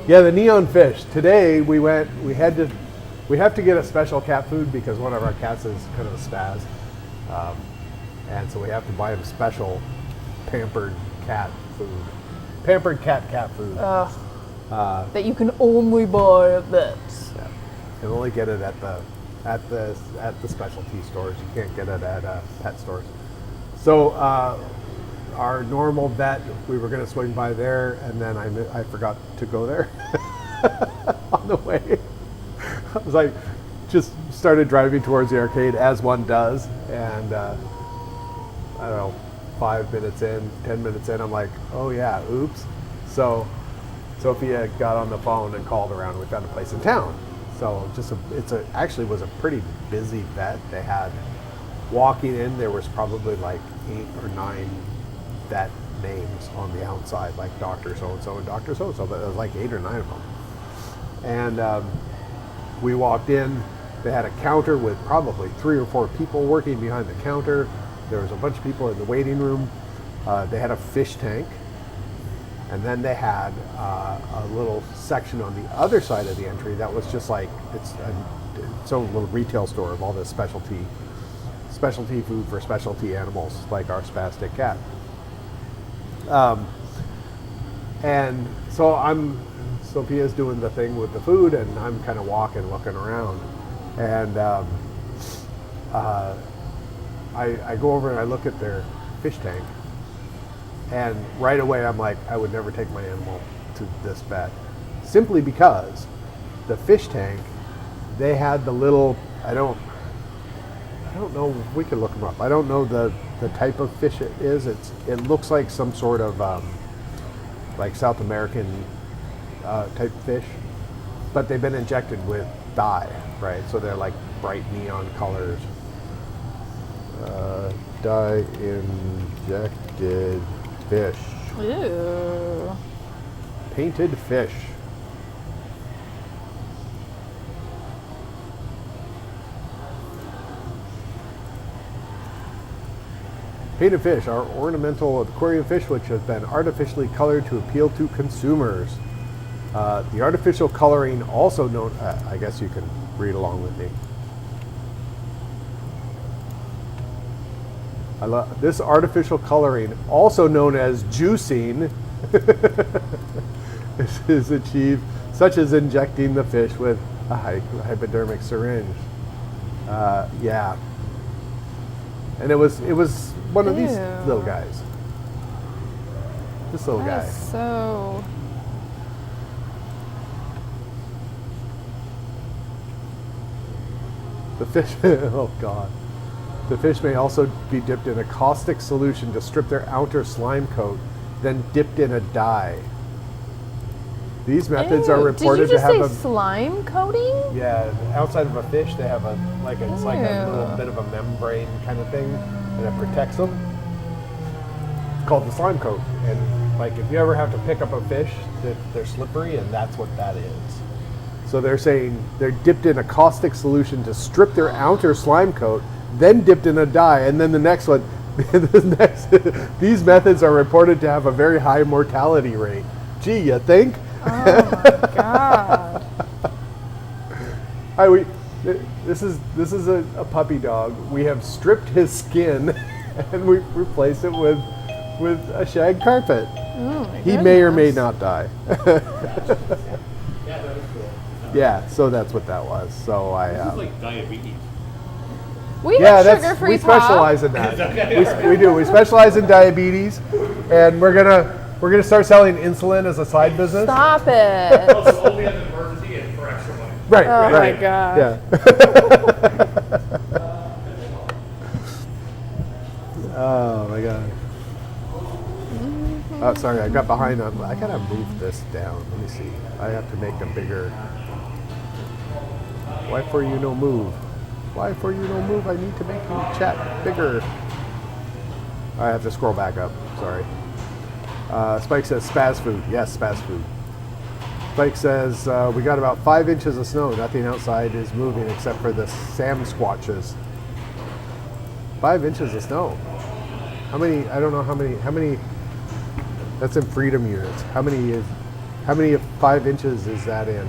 A: Yeah, the neon fish. Today we have to get a special cat food because one of our cats is kind of a spaz. And so we have to buy him special pampered cat food. Pampered cat food.
B: That you can only buy at this.
A: Yeah. You can only get it at the specialty stores. You can't get it at pet stores. So our normal vet, we were going to swing by there, and then I forgot to go there on the way. I was like, just started driving towards the arcade as one does, and I don't know, 5 minutes in, 10 minutes in, I'm like, oh yeah, oops. So Sophia got on the phone and called around. We found a place in town. So actually was a pretty busy vet. They had, walking in, there was probably like 8 or 9 vet names on the outside, like Dr. So-and-so and Dr. So-and-so, but there was like 8 or 9 of them. And we walked in, they had a counter with probably 3 or 4 people working behind the counter. There was a bunch of people in the waiting room. They had a fish tank. And then they had a little section on the other side of the entry that was just like its own little retail store of all this specialty food for specialty animals, like our spastic cat. And so Sophia's doing the thing with the food, and I'm kind of looking around, and I go over and I look at their fish tank. And right away, I'm like, I would never take my animal to this vet, simply because the fish tank, they had the little, I don't know, we could look them up. I don't know the type of fish it is. It looks like some sort of like South American type fish, but they've been injected with dye, right? So they're like bright neon colors. Dye injected fish.
B: Ew.
A: Painted fish. Painted fish are ornamental aquarium fish which have been artificially colored to appeal to consumers. The artificial coloring, also known, I guess you can read along with me. This artificial coloring, also known as juicing, is achieved, such as injecting the fish with a hypodermic syringe. Yeah, and it was one of these
B: Ew.
A: little guys. This little
B: That
A: guy.
B: is so.
A: The fish. Oh God. The fish may also be dipped in a caustic solution to strip their outer slime coat, then dipped in a dye. These methods are
B: Ew.
A: reported
B: Did you
A: to
B: just
A: have
B: say slime coating?
A: yeah, outside of a fish they have it's like a
B: Ew.
A: little bit of a membrane kind of thing, and it protects them. called the slime coat. And like if you ever have to pick up a fish, they're slippery, and that's what that is. So they're saying they're dipped in a caustic solution to strip their outer slime coat, then dipped in a dye, and then the next one. These methods are reported to have a very high mortality rate. Gee, you think?
B: Oh my god.
A: Hi, this is a puppy dog. We have stripped his skin and we replaced it with a shag carpet.
B: Oh my
A: He may or may
B: goodness.
A: not die.
C: Yeah, that was cool.
A: Yeah, so that's what that was. So
C: This is like diabetes.
B: We
A: yeah,
B: have sugar-free
A: we
B: pop.
A: specialize in that. We do. We specialize in diabetes, and we're gonna start selling insulin as a side business.
B: Stop it.
C: Also, only as an emergency and for extra money.
A: Right.
B: Oh
A: right.
B: my god.
A: Yeah. Oh my god. Oh, sorry, I got behind on. I gotta move this down. Let me see. I have to make them bigger. Why for you no move? Why for you no move? I need to make you chat bigger. I have to scroll back up. Sorry. Spike says spaz food. Yes, spaz food. Spike says we got about 5 inches of snow. Nothing outside is moving except for the Sam squatches. 5 inches of snow. How many? I don't know how many. That's in freedom units. How many of 5 inches is that in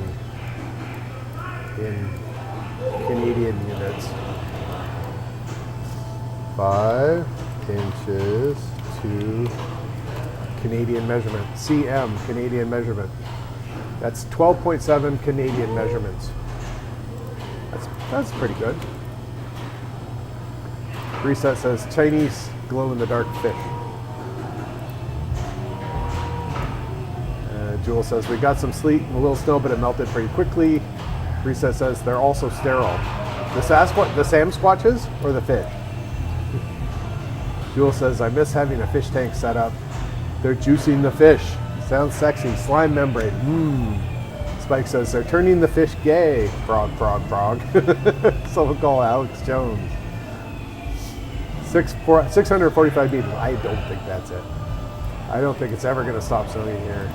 A: Canadian units? 5 inches to Canadian measurement. CM, Canadian measurement. That's 12.7 Canadian measurements. That's pretty good. Reset says Chinese glow-in-the-dark fish. Jewel says we got some sleet and a little snow, but it melted pretty quickly. Reset says they're also sterile. The Sam squatches or the fish? Jewel says I miss having a fish tank set up. They're juicing the fish. Sounds sexy. Slime membrane. Spike says they're turning the fish gay. Frog, frog, frog. Someone call Alex Jones. 645 meters. I don't think that's it. I don't think it's ever going to stop snowing here.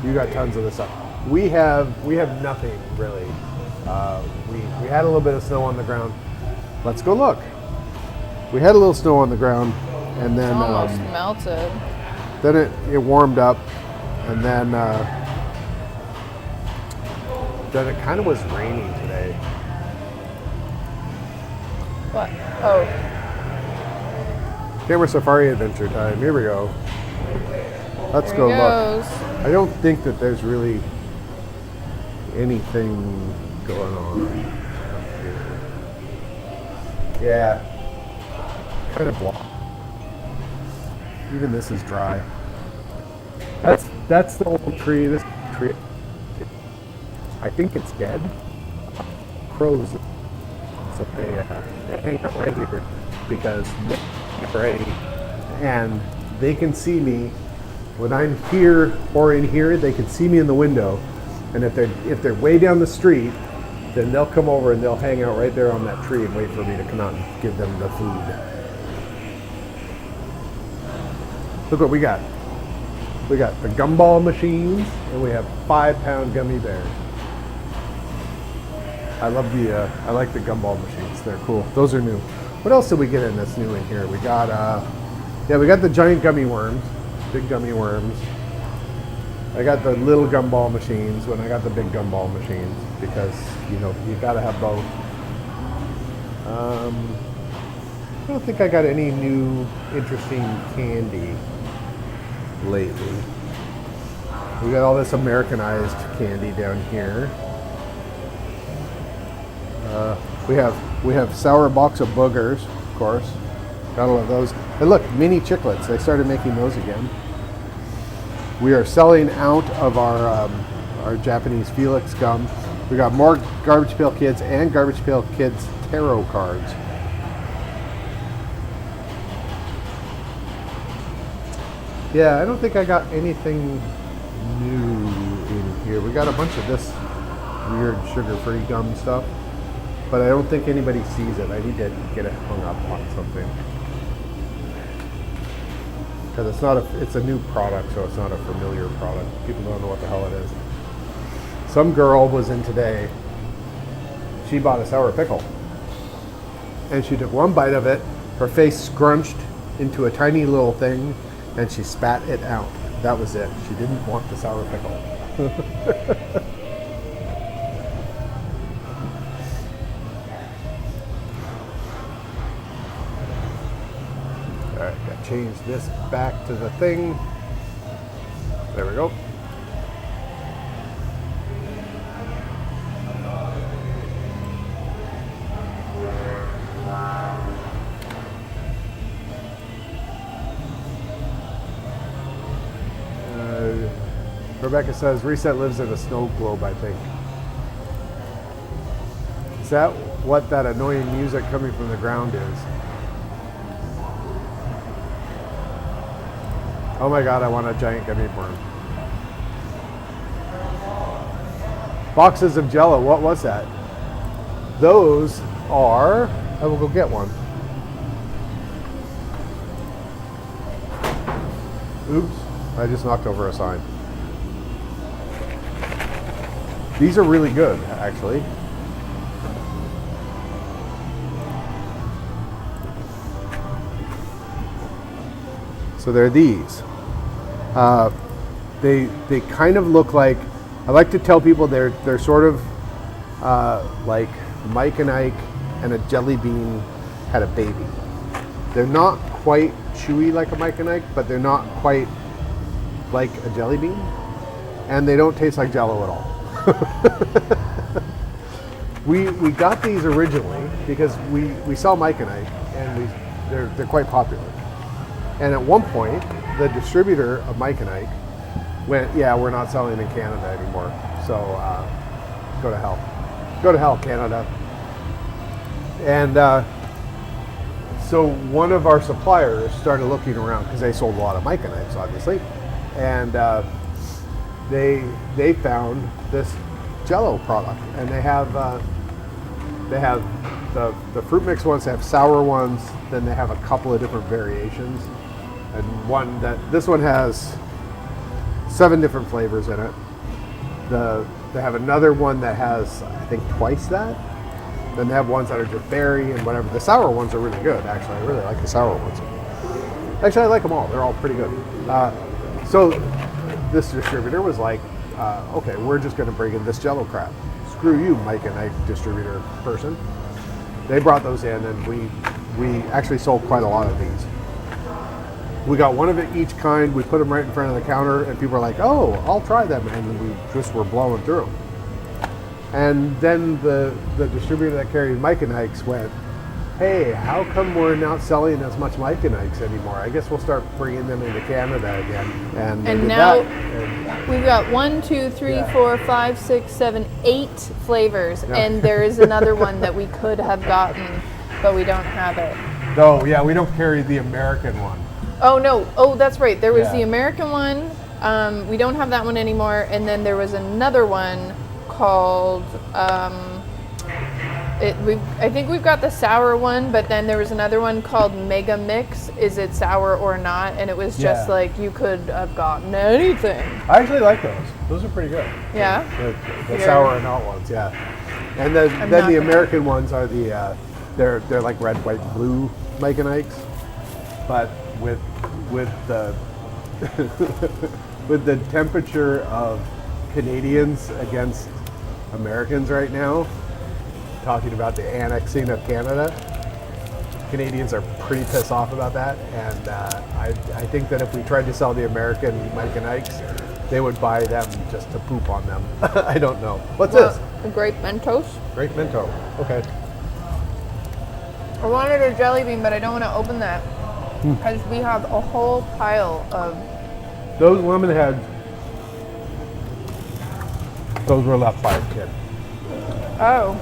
A: You got tons of this stuff. We have nothing really. We had a little bit of snow on the ground. Let's go look. We had a little snow on the ground, and then
B: Almost melted.
A: then it warmed up, and then it kind of was raining today.
B: What? Oh.
A: Camera Safari Adventure time. Here we go. Let's
B: There
A: go
B: he
A: look.
B: goes.
A: I don't think that there's really anything going on up here. Yeah, kind of blocked. Even this is dry. That's the old tree. This tree, I think it's dead. Crows, so they hang out right here because they're ready, and they can see me when I'm here or in here. They can see me in the window, and if they're way down the street, then they'll come over and they'll hang out right there on that tree and wait for me to come out and give them the food. Look what we got. We got the gumball machines, and we have 5-pound gummy bears. I love I like the gumball machines. They're cool. Those are new. What else did we get in that's new in here? We got, we got the giant gummy worms, big gummy worms. I got the little gumball machines when I got the big gumball machines because, you gotta have both. I don't think I got any new interesting candy lately. We got all this Americanized candy down here. We have sour box of boogers, of course. Got all of those. And look, mini chiclets. They started making those again. We are selling out of our Japanese Felix gum. We got more Garbage Pail Kids and Garbage Pail Kids tarot cards. Yeah, I don't think I got anything new in here. We got a bunch of this weird sugar-free gum stuff, but I don't think anybody sees it. I need to get it hung up on something. because it's a new product, so it's not a familiar product. People don't know what the hell it is. Some girl was in today. She bought a sour pickle, and she took one bite of it. Her face scrunched into a tiny little thing, and she spat it out. That was it. She didn't want the sour pickle. Alright, gotta change this back to the thing. There we go. Rebecca says Reset lives in a snow globe, I think. Is that what that annoying music coming from the ground is? Oh my god, I want a giant gummy worm. Boxes of Jell-O, what was that? Those are, I will go get one. Oops, I just knocked over a sign. These are really good, actually. So they're these. They kind of look like, I like to tell people they're sort of like Mike and Ike and a jelly bean had a baby. They're not quite chewy like a Mike and Ike, but they're not quite like a jelly bean, and they don't taste like Jell-O at all. we got these originally because we sell Mike and Ike, and they're quite popular. And at one point, the distributor of Mike and Ike went, yeah, we're not selling in Canada anymore. So go to hell. Go to hell, Canada. And so one of our suppliers started looking around because they sold a lot of Mike and Ikes, obviously. And they found this Jell-O product, and they have the fruit mix ones, they have sour ones, then they have a couple of different variations, and this one has 7 different flavors in it. They have another one that has, I think, twice that. Then they have ones that are just berry and whatever. The sour ones are really good, actually. I really like the sour ones. Actually, I like them all. They're all pretty good. So this distributor was like, okay, we're just going to bring in this Jell-O crap. Screw you, Mike and Ike distributor person. They brought those in, and we actually sold quite a lot of these. We got one of it each kind. We put them right in front of the counter, and people were like, oh, I'll try them. And we just were blowing through them. And then the distributor that carried Mike and Ike's went, hey, how come we're not selling as much Mike and Ike's anymore? I guess we'll start bringing them into Canada again. And
B: now
A: and
B: we've got 1, 2, 3, 4, 5, 6, 7, 8 flavors, and there is another one that we could have gotten, but we don't have it.
A: No, yeah, we don't carry the American one.
B: Oh no! Oh, that's right. There was
A: Yeah.
B: the American one. We don't have that one anymore. And then there was another one called. I think we've got the sour one, but then there was another one called Mega Mix. Is it sour or not? And it was just
A: Yeah.
B: like you could have gotten anything.
A: I actually like those. Those are pretty good.
B: Yeah.
A: The
B: Yeah.
A: sour and not ones, yeah. And then
B: not
A: the
B: gonna-
A: American ones are the they're like red, white, blue Mike and Ike's, but with the with the temperature of Canadians against Americans right now, talking about the annexing of Canada, Canadians are pretty pissed off about that, and I think that if we tried to sell the American Mike and Ike's, they would buy them just to poop on them. I don't know. What's this?
B: A grape Mentos.
A: Grape Mento. Okay.
B: I wanted a jelly bean, but I don't want to open that because we have a whole pile of.
A: Those lemon heads, those were left by a kid.
B: Oh.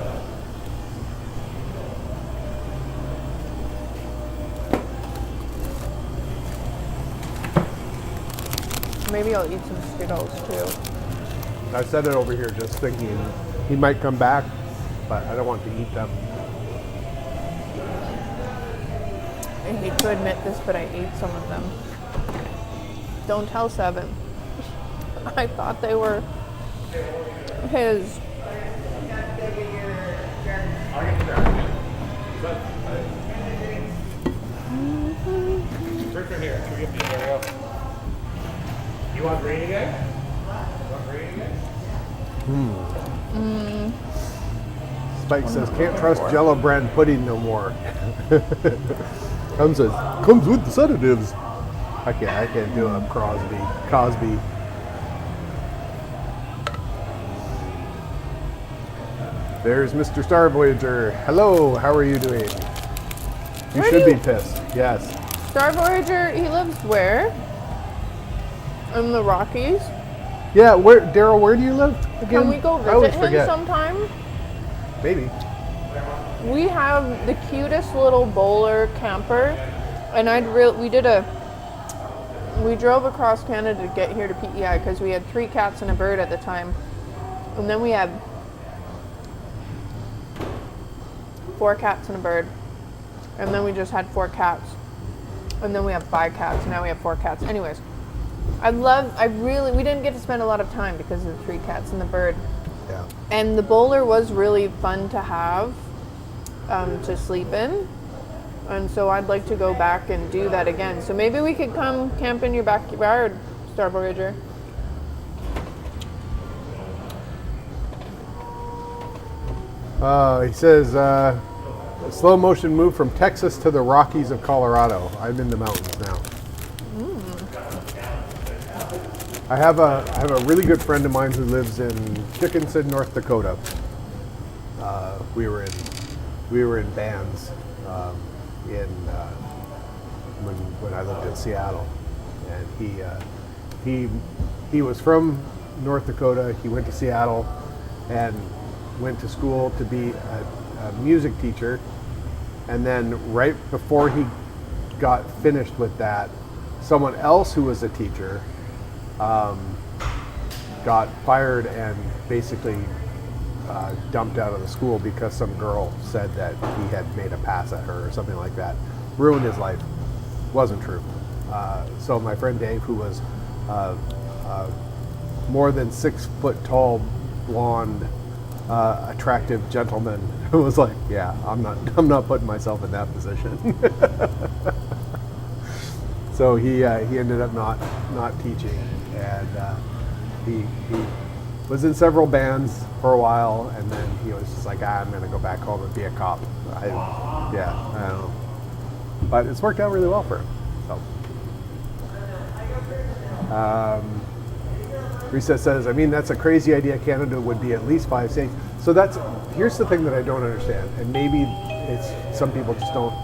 B: Maybe I'll eat some Skittles too.
A: I set it over here just thinking he might come back, but I don't want to eat them.
B: I hate to admit this, but I ate some of them. Don't tell Seven. I thought they were his.
A: I'll get the dark. Search right here. Should we get the stereo? You want green again? Spike says, can't trust Jello brand pudding no more. Comes with the sedatives. I can't do a Cosby. There's Mr. Star Voyager. Hello, how are you doing? You should be pissed. Yes.
B: Star Voyager, he lives where? In the Rockies.
A: Yeah, Daryl, where do you live again?
B: Can we go
A: I always
B: visit him
A: forget.
B: sometime?
A: Maybe.
B: We have the cutest little bowler camper, and we drove across Canada to get here to PEI because we had 3 cats and a bird at the time, and then we had 4 cats and a bird, and then we just had 4 cats, and then we have 5 cats, and now we have 4 cats. Anyways, we didn't get to spend a lot of time because of the 3 cats and the bird.
A: Yeah.
B: And the bowler was really fun to have, to sleep in. And so I'd like to go back and do that again. So maybe we could come camp in your backyard, Star Voyager.
A: He says, a slow motion move from Texas to the Rockies of Colorado. I'm in the mountains now. I have a really good friend of mine who lives in Dickinson, North Dakota. We were in bands when I lived in Seattle, and he was from North Dakota. He went to Seattle and went to school to be a music teacher, and then right before he got finished with that, someone else who was a teacher got fired and basically dumped out of the school because some girl said that he had made a pass at her or something like that. Ruined his life. Wasn't true. So my friend Dave, who was more than 6 foot tall, blonde, attractive gentleman, was like, yeah, I'm not putting myself in that position. So he ended up not teaching, and he was in several bands for a while, and then he was just like, I'm going to go back home and be a cop. I don't know. But it's worked out really well for him. So. Risa says, I mean, that's a crazy idea. Canada would be at least 5 states. So here's the thing that I don't understand, and maybe it's some people just don't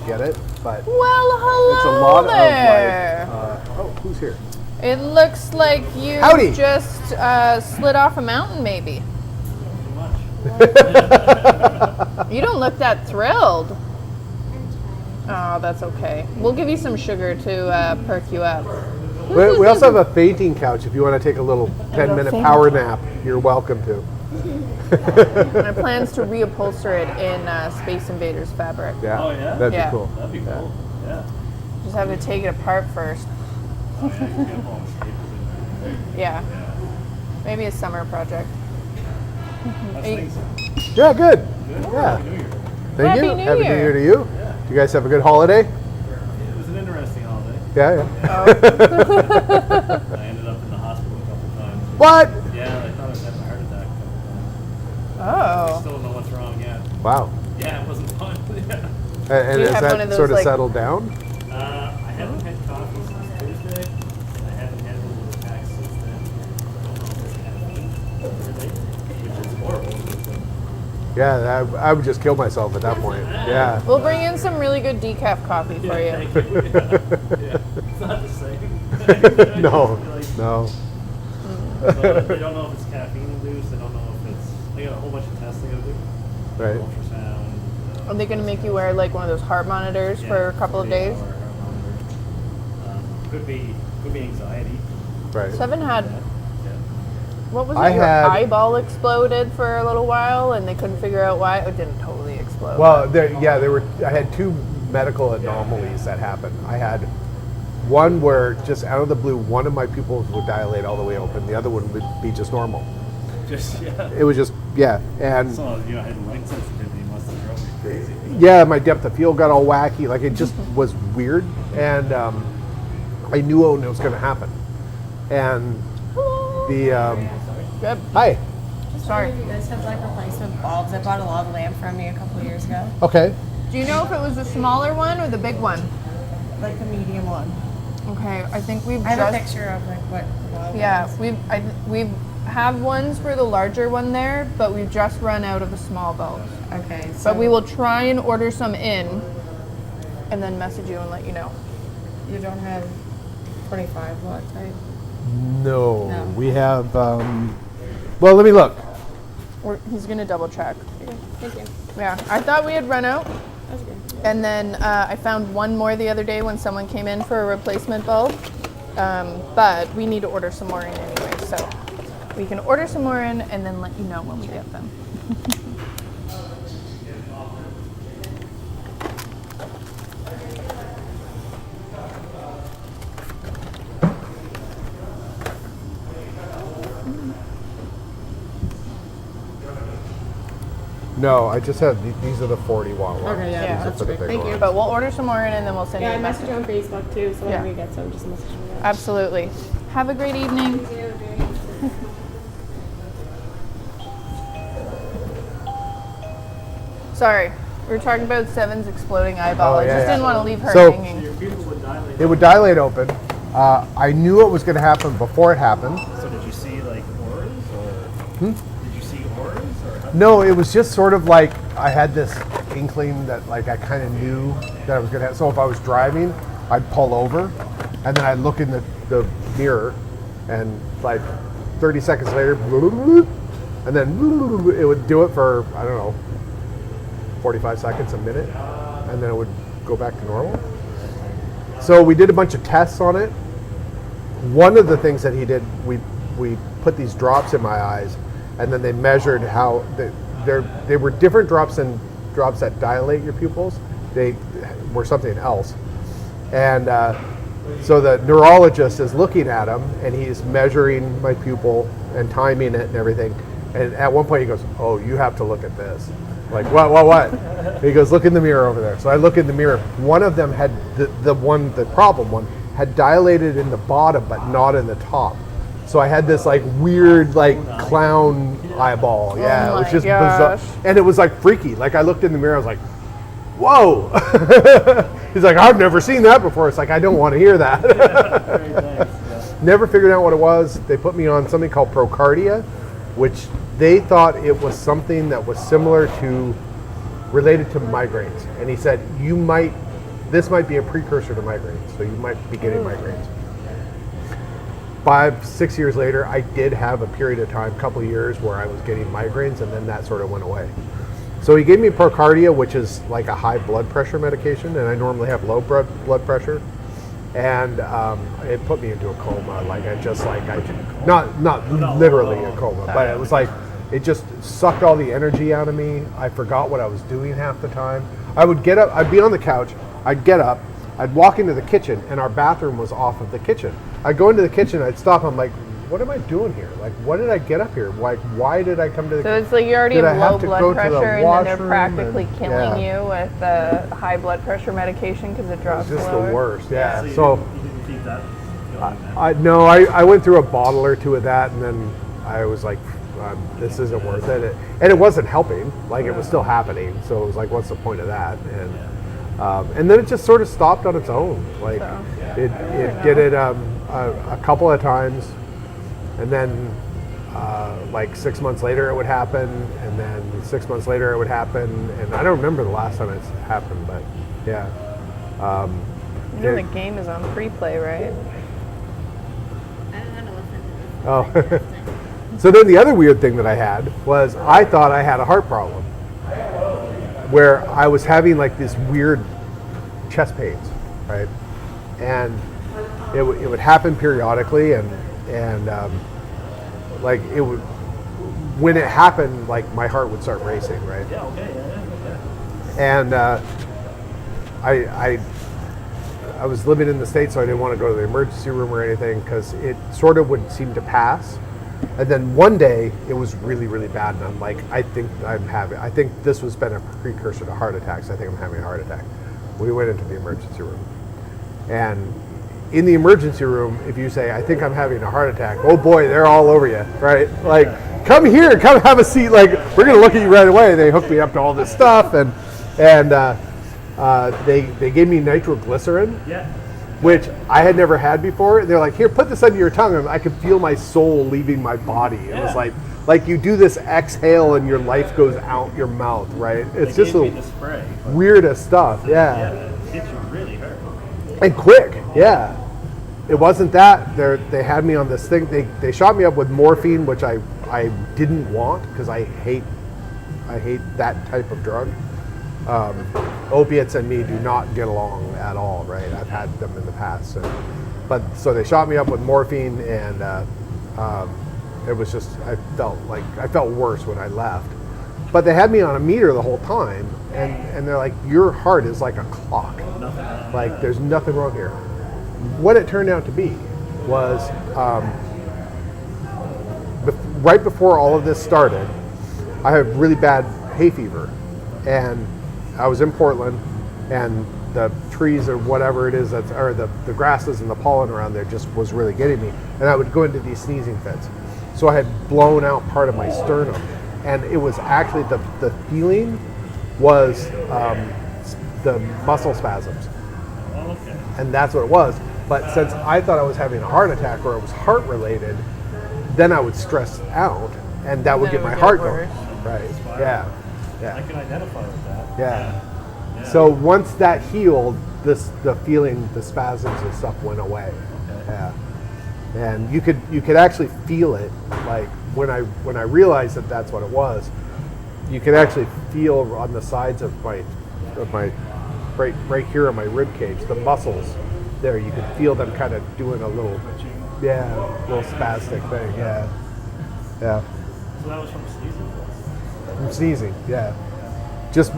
A: get it, but
B: Well, hello
A: it's a lot
B: there.
A: of who's here?
B: It looks like you
A: Howdy.
B: just slid off a mountain, maybe. You don't look that thrilled. Oh, that's okay. We'll give you some sugar to perk you up.
A: We also have a fainting couch. If you want to take a little 10-minute power nap, you're welcome to.
B: My plan's to reupholster it in Space Invaders fabric.
A: Yeah,
C: Oh, yeah?
A: that'd
B: Yeah.
A: be cool.
C: That'd be cool. Yeah.
B: Just have to take it apart first. Yeah. Maybe a summer project.
C: That's
B: Hey.
C: nice.
A: Yeah, good. Yeah.
C: Happy New Year.
A: Thank
B: Happy
A: you.
B: New
A: Happy New
B: Year.
A: Year to you.
C: Yeah.
A: Do you guys have a good holiday?
C: It was an interesting holiday.
A: Yeah.
C: I ended up in the hospital a couple times.
A: What?
C: Yeah, I thought I was having a heart attack a couple times.
B: Oh.
C: Still don't know what's wrong yet.
A: Wow.
C: Yeah, it wasn't fun. Yeah.
A: And
B: Do you
A: has
B: have one
A: that
B: of those,
A: sort of
B: like-
A: settled down?
C: I haven't had coffee since Tuesday, and I haven't had one of those attacks since then. I don't know if it's caffeine, which is horrible.
A: Yeah, I would just kill myself at that point. Yeah.
B: We'll bring in some really good decaf coffee for you.
C: Thank you. Yeah. It's not the same.
A: No.
C: Like,
A: No.
C: so they don't know if it's caffeine induced. They don't know if it's. They got a whole bunch of tests they got to do.
A: Right.
C: Ultrasound.
B: Are they going to make you wear like one of those heart monitors for a couple of days?
C: Could be anxiety.
A: Right.
B: Seven had,
C: Yeah.
B: what was
A: I
B: it? Your
A: had-
B: eyeball exploded for a little while and they couldn't figure out why. It didn't totally explode.
A: Well, there were. I had 2 medical anomalies that happened. I had one where just out of the blue, one of my pupils would dilate all the way open, the other one would be just normal.
C: Just, yeah.
A: It was just, yeah, and
C: So, you know, I had light sensitivity must have drove me crazy.
A: yeah, my depth of field got all wacky. Like, it just was weird, and I knew when it was going to happen. And the
B: Good.
A: hi,
B: Sorry.
E: If you guys have like replacement bulbs, I bought a log lamp from you a couple of years ago.
A: okay,
B: Do you know if it was the smaller one or the big one?
E: Like the medium one.
B: Okay, I think we've
E: I have a
B: just
E: picture of like what log
B: yeah
E: is.
B: we've have ones for the larger one there, but we've just run out of the small bulbs.
E: Okay, so
B: But we will try and order some in, and then message you and let you know.
E: you don't have 25 watt type.
A: no,
E: No.
A: we have. Well, let me look.
B: He's gonna double check.
E: Okay, thank you.
B: Yeah, I thought we had run out,
E: That's good.
B: and then I found one more the other day when someone came in for a replacement bulb. But we need to order some more in anyway, so we can order some more in and then let you know when we get them.
A: No, I just have these are the 40 watt ones.
E: Okay, yeah,
A: These are
E: that's
A: for the
E: great.
A: big
E: Thank you.
A: ones.
B: But we'll order some more in and then we'll send
E: Yeah,
B: you
E: I
B: a
E: message
B: message.
E: you on Facebook too, so whenever
B: Yeah.
E: you get some, just message me.
B: Absolutely. Have a great evening. Sorry, we were talking about Seven's exploding eyeball.
A: Oh,
B: I
A: yeah,
B: just
A: yeah.
B: didn't want to leave her
A: So-
B: hanging.
C: Your pupils would dilate.
A: It would dilate open. I knew it was going to happen before it happened.
C: So did you see like auras or? Did you see auras or? How
A: No, it was just sort of like I had this inkling that like I kind of knew that I was going to have. So if I was driving, I'd pull over and then I'd look in the mirror and like 30 seconds later, and then it would do it for, I don't know, 45 seconds, a minute, and then it would go back to normal. So we did a bunch of tests on it. One of the things that he did, we put these drops in my eyes, and then they measured how they were different drops than drops that dilate your pupils. They were something else, and so the neurologist is looking at them, and he's measuring my pupil and timing it and everything. And at one point he goes, "Oh, you have to look at this." Like, what? He goes, "Look in the mirror over there." So I look in the mirror. One of them had the problem one had dilated in the bottom, but not in the top. So I had this like weird like clown eyeball. Yeah, it was
B: my
A: just
B: gosh.
A: bizarre, and it was like freaky. Like I looked in the mirror, I was like, "Whoa!" He's like, "I've never seen that before." It's like I don't want to hear that.
C: Very nice. Yeah.
A: Never figured out what it was. They put me on something called Procardia, which they thought it was something that was similar to, related to migraines. And he said, this might be a precursor to migraines, so you might be getting migraines. 5-6 years later, I did have a period of time, couple of years, where I was getting migraines, and then that sort of went away. So he gave me Procardia, which is like a high blood pressure medication, and I normally have low blood pressure. And it put me into a coma. Like not literally a coma, but it was like it just sucked all the energy out of me. I forgot what I was doing half the time. I would get up. I'd be on the couch. I'd get up. I'd walk into the kitchen, and our bathroom was off of the kitchen. I'd go into the kitchen. I'd stop. I'm like, what am I doing here? Like, what did I get up here? Like, why did I come to the
B: So it's like you already
A: Did I
B: have low
A: have to
B: blood
A: go to the
B: pressure, and then they're
A: washroom
B: practically
A: and-
B: killing
A: yeah.
B: you with the high blood pressure medication because it drops
A: It's just
B: lower.
A: the worst. Yeah.
C: So you,
A: So.
C: didn't keep that going then?
A: I went through a bottle or two of that, and then I was like, this isn't worth it. And it wasn't helping. Like, it was still happening. So it was like, what's the point of that? And then it just sort of stopped on its own. Like, it did it a couple of times, and then like 6 months later it would happen, and then 6 months later it would happen, and I don't remember the last time it's happened, but yeah.
B: You know
A: it-
B: the game is on free play, right?
A: Oh. So then the other weird thing that I had was I thought I had a heart problem, where I was having like this weird chest pains, right? And it would happen periodically, and like it would, when it happened, like my heart would start racing, right?
C: Yeah. Okay. Yeah.
A: And I was living in the States, so I didn't want to go to the emergency room or anything because it sort of would seem to pass. And then one day it was really, really bad, and I'm like, I think this has been a precursor to heart attacks. I think I'm having a heart attack. We went into the emergency room, and in the emergency room, if you say, I think I'm having a heart attack, oh boy, they're all over you, right? Like, come here, come have a seat. Like, we're gonna look at you right away. They hooked me up to all this stuff, and they gave me nitroglycerin, which I had never had before. They're like, here, put this under your tongue. And I could feel my soul leaving my body. It was like you do this exhale and your life goes out your mouth, right? It's just the
C: spray.
A: weirdest stuff,
C: Yeah, it hits you really hard.
A: and quick, yeah. It wasn't that. They had me on this thing. They shot me up with morphine, which I didn't want because I hate that type of drug. Opiates and me do not get along at all, right? I've had them in the past, so they shot me up with morphine, and it was just I felt worse when I left. But they had me on a meter the whole time, and they're like, your heart is like a clock, like there's nothing wrong here. What it turned out to be was right before all of this started, I had really bad hay fever, and I was in Portland, and the trees or whatever it is or the grasses and the pollen around there just was really getting me, and I would go into these sneezing fits. So I had blown out part of my sternum, and it was actually the feeling was the muscle spasms, and that's what it was. But since I thought I was having a heart attack or it was heart related, then I would stress out, and that would get my heart going. Right? Yeah.
C: I can identify with that.
A: Yeah. So once that healed, the feeling, the spasms and stuff went away.
C: Okay.
A: Yeah. And you could actually feel it, like when I realized that that's what it was. You could actually feel on the sides of my right here on my rib cage, the muscles there. You could feel them kind of doing a little spastic thing. Yeah. Yeah.
C: So that was from sneezing?
A: From sneezing, yeah.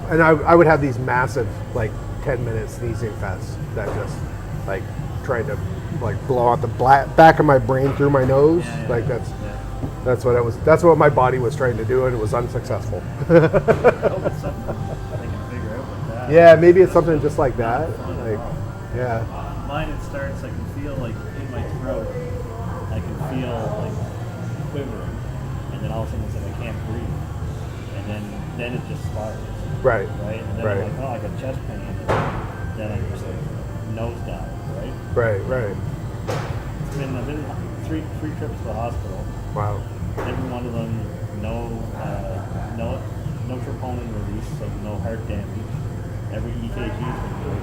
A: And I would have these massive, like, 10-minute sneezing fests that just, like, trying to, like, blow out the back of my brain through my nose. That's what it was. That's what my body was trying to do, and it was unsuccessful.
C: I hope it's something they can figure out with that.
A: Yeah, maybe it's something just like that. Like, yeah.
C: Mine, it starts, I can feel, like, in my throat, I can feel, like, quivering, and then all of a sudden it's like I can't breathe. And then it just spirals.
A: Right.
C: Right? And then I'm like, oh, I got chest pain. And then I'm just like nosedive, right?
A: Right.
C: I've been three trips to the hospital.
A: Wow.
C: Every one of them, no troponin release, so no heart damage. Every EKG's been good.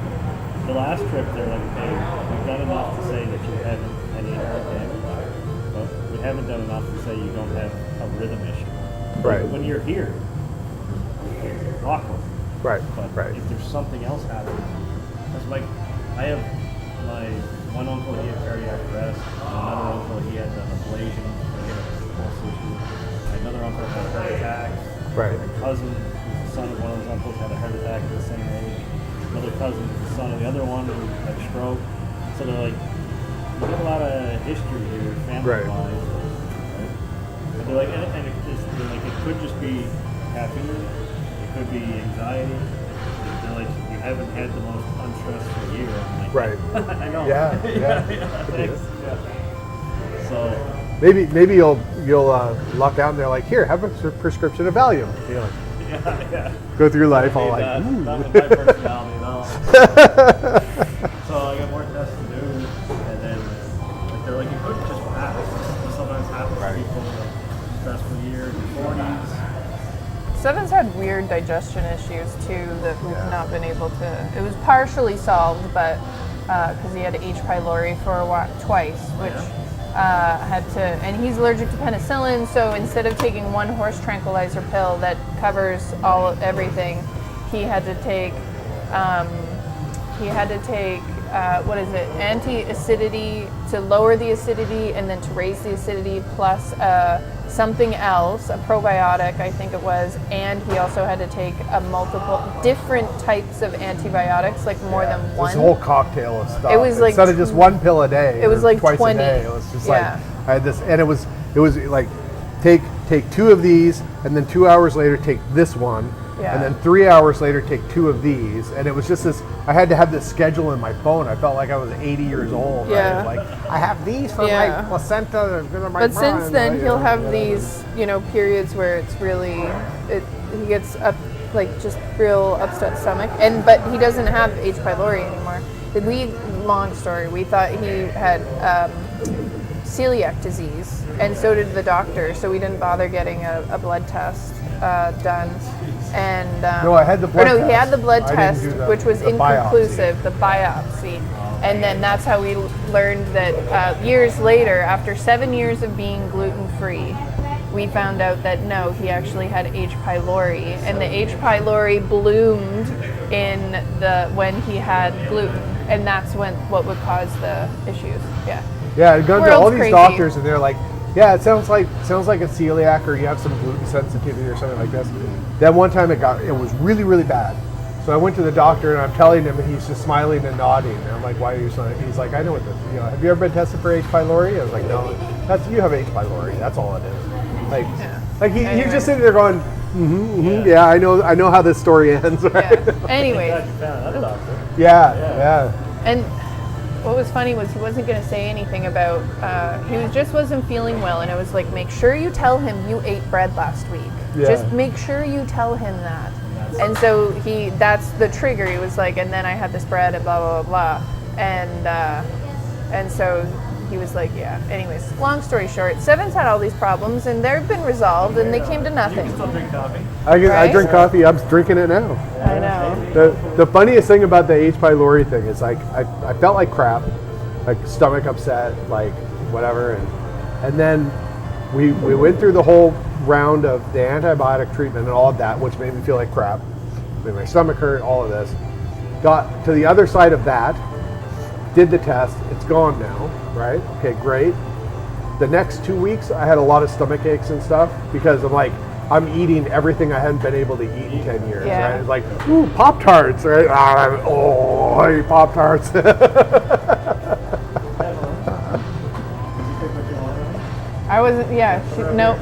C: The last trip, they're like, hey, we've done enough to say that you haven't had any heart damage, but we haven't done enough to say you don't have a rhythm issue.
A: Right.
C: When you're here, it's awkward.
A: Right.
C: But if there's something else happening, because like I have my one uncle, he had cardiac arrest. Another uncle, he had an ablation. He had a pulse issue. Another uncle had a heart attack.
A: Right.
C: My cousin, who's the son of one of those uncles, had a heart attack at the same age. Another cousin, the son of the other one, who had a stroke. So they're like, you have a lot of history here, family-wise. Right? But they're like, and it could just be caffeine. It could be anxiety. They're like, you haven't had the most unstressful year. I'm like,
A: Right.
C: I know.
A: Yeah.
C: Thanks. Yeah. So
A: Maybe you'll luck out and they're like, here, have a prescription of Valium. You know,
C: yeah.
A: go through life all
C: Need
A: like,
C: that.
A: ooh.
C: Not with my personality at all. So I got more tests to do, and then like they're like, you could just pass. This sometimes happens to people in a stressful year in your 40s.
B: Seven's had weird digestion issues too that we've not been able to. It was partially solved, but because he had H. pylori for a while, twice, which had to. And he's allergic to penicillin, so instead of taking one horse tranquilizer pill that covers everything, he had to take. What is it? Anti-acidity to lower the acidity and then to raise the acidity, plus something else, a probiotic, I think it was, and he also had to take a multiple different types of antibiotics, like more than one.
A: This whole cocktail of stuff.
B: It was like
A: instead of just one pill a day.
B: It was
A: or
B: like
A: twice
B: 20.
A: a day. It was just
B: Yeah.
A: like I had this, and it was like take 2 of these, and then 2 hours later take this one,
B: Yeah.
A: and then 3 hours later take 2 of these, and it was just this. I had to have this schedule in my phone. I felt like I was 80 years old.
B: Yeah.
A: Right? Like I have these for
B: Yeah.
A: my placenta. And for my
B: But since
A: brain,
B: then,
A: right?
B: he'll
A: Yeah.
B: have these, periods where it's really, he gets up, like just real upset stomach, but he doesn't have H. pylori anymore. Long story, we thought he had celiac disease, and so did the doctor, so we didn't bother getting a blood test done. And
A: No, I had the blood
B: he
A: test.
B: had the blood
A: I didn't
B: test,
A: do
B: which was
A: the
B: inconclusive, the biopsy. And then that's how we learned that years later, after 7 years of being gluten-free, we found out that no, he actually had H. pylori, and the H. pylori bloomed when he had gluten, and that's what would cause the issues. Yeah.
A: Yeah, I'd gone to
B: World's
A: all these
B: crazy.
A: doctors, and they're like, "Yeah, it sounds like a celiac, or you have some gluten sensitivity, or something like this." Then one time it was really, really bad. So I went to the doctor, and I'm telling him, and he's just smiling and nodding. And I'm like, "Why are you smiling?" He's like, "I know what this. Have you ever been tested for H. pylori?" I was like, "No, you have H. pylori. That's all it is." He's just sitting there going, yeah, I know how this story ends. Right?
B: Yeah. Anyways,
C: Glad you found another doctor.
A: Yeah.
B: and what was funny was he wasn't going to say anything about, just wasn't feeling well, and I was like, make sure you tell him you ate bread last week.
A: Yeah.
B: Just make sure you tell him that. And so that's the trigger. He was like, and then I had this bread and blah, blah, blah, blah. And so he was like, yeah. Anyways, long story short, Seven's had all these problems, and they've been resolved, and they came to
C: You
B: nothing.
C: can still drink coffee.
A: I
B: Right?
A: drink coffee. I'm drinking it now.
B: I know.
A: The funniest thing about the H. pylori thing is like I felt like crap, like stomach upset, like whatever, and then we went through the whole round of the antibiotic treatment and all of that, which made me feel like crap, made my stomach hurt, all of this. Got to the other side of that, did the test, it's gone now, right? Okay, great. The next 2 weeks I had a lot of stomach aches and stuff because I'm eating everything I hadn't been able to eat in 10 years,
B: Yeah.
A: right? It's like, ooh, Pop-Tarts, right? I eat Pop-Tarts.
B: I wasn't, nope.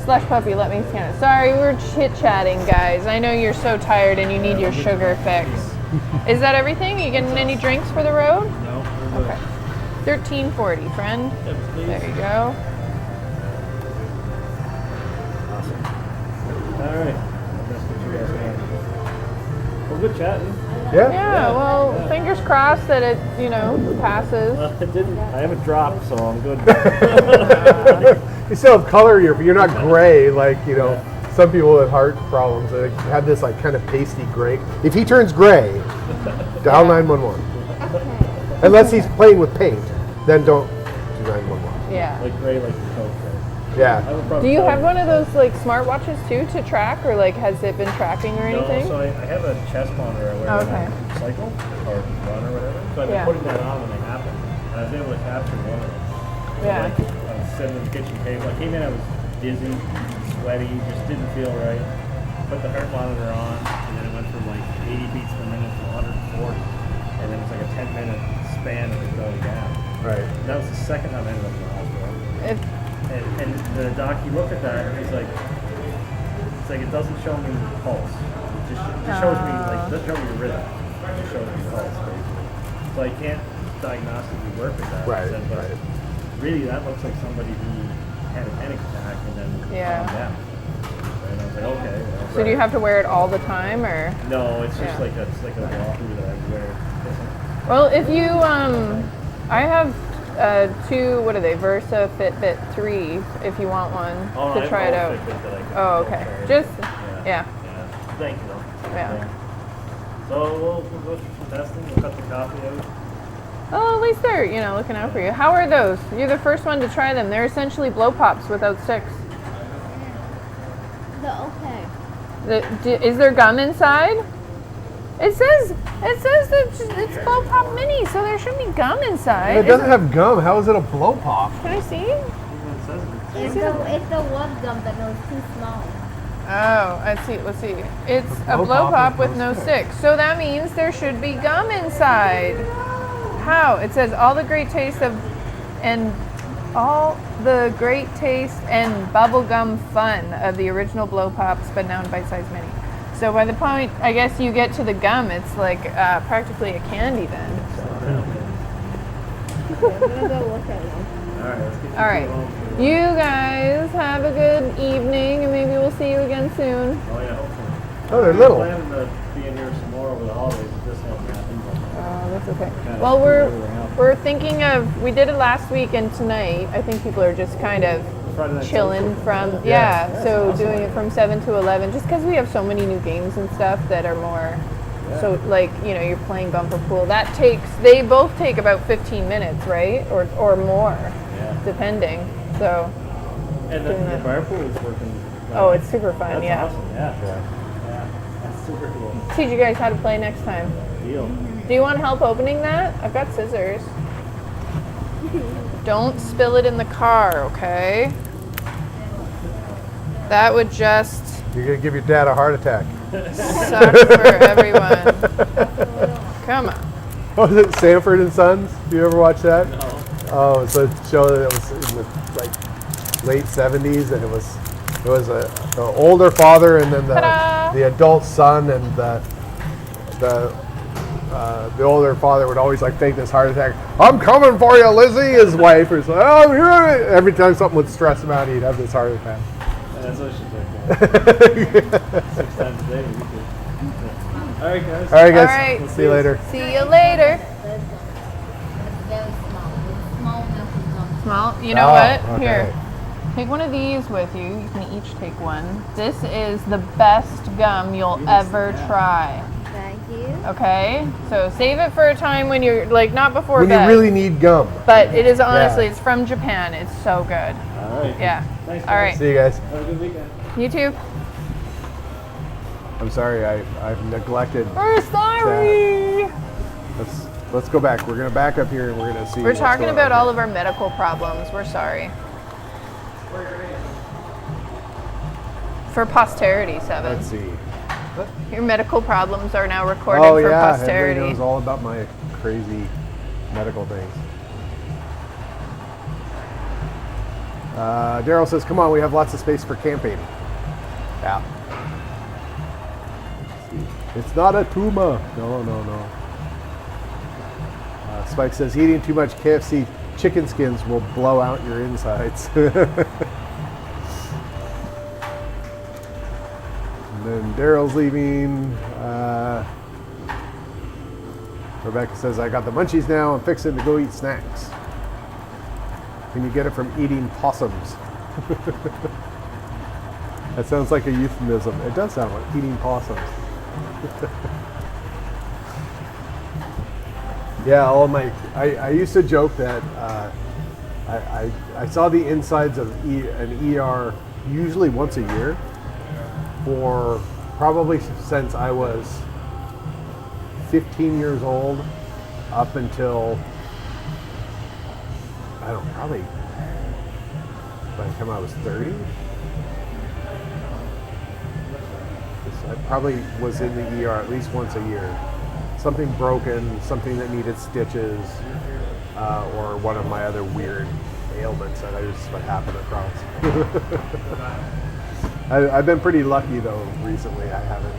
B: Slush puppy, let me scan it. Sorry, we're chit-chatting, guys. I know you're so tired and you need your sugar fix. Is that everything? You getting any drinks for the road?
C: No, we're good.
B: Okay. 1340, friend.
C: Yes, please.
B: There you go.
C: All right. That's what you guys want. Well, good chatting.
A: Yeah.
B: Yeah, well, fingers crossed that it, passes.
C: Well, it didn't. I haven't dropped, so I'm good.
A: You still have color here, but you're not gray like, some people with heart problems. They have this kind of pasty gray. If he turns gray, dial 911. Unless he's playing with paint, then don't do 911.
B: Yeah.
C: Like gray, like the Coke. I
A: Yeah.
C: have a problem
B: Do you have
C: telling-
B: one of those smartwatches too to track, or has it been tracking or anything?
C: No, so I have a chest monitor I wear
B: Okay.
C: when I cycle or run or whatever. So I've been
B: Yeah.
C: putting that on when they happen. And I was able to capture one of them. So
B: Yeah.
C: I was sitting at the kitchen table. I came in, I was dizzy, sweaty, just didn't feel right. Put the heart monitor on, and then it went from 80 beats per minute to 140. And then it was like a 10-minute span of it going down.
A: Right.
C: And that was the second time I ended up in the hospital.
B: If,
C: And the doc, he looked at that and he's like, it's like it doesn't show me pulse. It just shows me, it doesn't show me your rhythm. It just shows me pulse, basically. So I can't diagnostically work with that.
A: Right,
C: He said, but
A: right.
C: really, that looks like somebody who had a panic attack and then
B: Yeah.
C: calmed down. And I was like, okay. Well,
B: so do you have to wear it all the time, or?
C: No, it's just
B: Yeah.
C: like a walkthrough that I wear.
B: Well, if you, I have two, what are they, Versa Fitbit 3, if you want one
C: Oh,
B: to try it out. Oh, okay. Just, yeah.
C: Thank you, though.
B: Yeah.
C: So we'll go through some testing. We'll cut the coffee out.
B: Oh, at least they're, looking out for you. How are those? You're the first one to try them. They're essentially blow pops without sticks.
E: Okay.
B: Is there gum inside? It says that it's blow pop mini, so there should be gum inside.
A: It doesn't have gum. How is it a blow pop?
B: Can I see?
C: It says
F: It's the one gum, but no, it's too small.
B: Oh, I see. Let's see. It's a blow pop with no stick. So that means there should be gum inside. How? It says all the great taste and bubblegum fun of the original blow pops, but now in bite-sized mini. So by the point, I guess you get to the gum, it's like practically a candy then.
F: I'm gonna go look at one.
C: All right, let's get
B: All right. You guys have a good evening, and maybe we'll see you again soon.
C: Oh yeah, hopefully.
A: Oh, they're little.
C: I'm planning to be in here some more over the holidays, but this hasn't happened.
B: Oh, that's okay.
C: Kinda
B: Well,
C: screwed everything up.
B: we're thinking of, we did it last week and tonight. I think people are just kind of
C: Friday night
B: chilling
C: social.
B: from, so doing it from 7 to 11, just because we have so many new games and stuff that are more, so like, you're playing bumper pool. They both take about 15 minutes, right? Or more, depending. So,
C: And the bar pool is working.
B: oh, it's super fun,
C: That's
B: yeah.
C: awesome. Yeah. That's super cool.
B: Teach you guys how to play next time.
C: Deal.
B: Do you want help opening that? I've got scissors. Don't spill it in the car, okay? That would just
A: You're gonna give your dad a heart attack.
B: suck for everyone. Come on.
A: Was it Sanford and Sons? Do you ever watch that? No. Oh, it's a show that was in the late 70s, and it was the older father and then
B: Ta-da!
A: the adult son, and the older father would always fake this heart attack. I'm coming for you, Lizzie. His wife was like, oh, I'm here. Every time something would stress him out, he'd have this heart attack.
C: And that's what she's like. 6 times a day. We could. All right, guys.
A: All right, guys.
B: All right.
A: We'll see you later.
B: See you later.
F: It's very small. It's small enough for gum.
B: Small. You know
A: Oh,
B: what?
A: okay.
B: Here. Take one of these with you. You can each take one. This is the best gum you'll ever try.
F: Thank you.
B: Okay? So save it for a time when you're not before
A: When
B: bed.
A: you really need gum.
B: But it is honestly, it's from Japan. It's so good.
C: All right.
B: Yeah.
C: Thanks,
B: All right.
A: See you guys.
C: Have a good weekend.
B: You too.
A: I'm sorry, I've neglected.
B: We're sorry.
A: Let's go back. We're gonna back up here and we're gonna see.
B: We're
A: what's
B: talking
A: going
B: about
A: on.
B: all of our medical problems. We're sorry. For posterity, Seven.
A: Let's see.
B: Your medical problems are now recorded
A: Oh
B: for
A: yeah,
B: posterity.
A: everybody knows all about my crazy medical things. Daryl says, "Come on, we have lots of space for camping." Yeah. It's not a tumor. No. Spike says, "Eating too much KFC chicken skins will blow out your insides." And then Daryl's leaving. Rebecca says, "I got the munchies now. I'm fixing to go eat snacks. Can you get it from eating possums?" That sounds like a euphemism. It does sound like eating possums. Yeah, I used to joke that I saw the insides of an ER usually once a year, for probably since I was 15 years old up until, I don't know, probably by the time I was 30. I probably was in the ER at least once a year. Something broken, something that needed stitches, or one of my other weird ailments that I just happened across. I've been pretty lucky though recently. I haven't.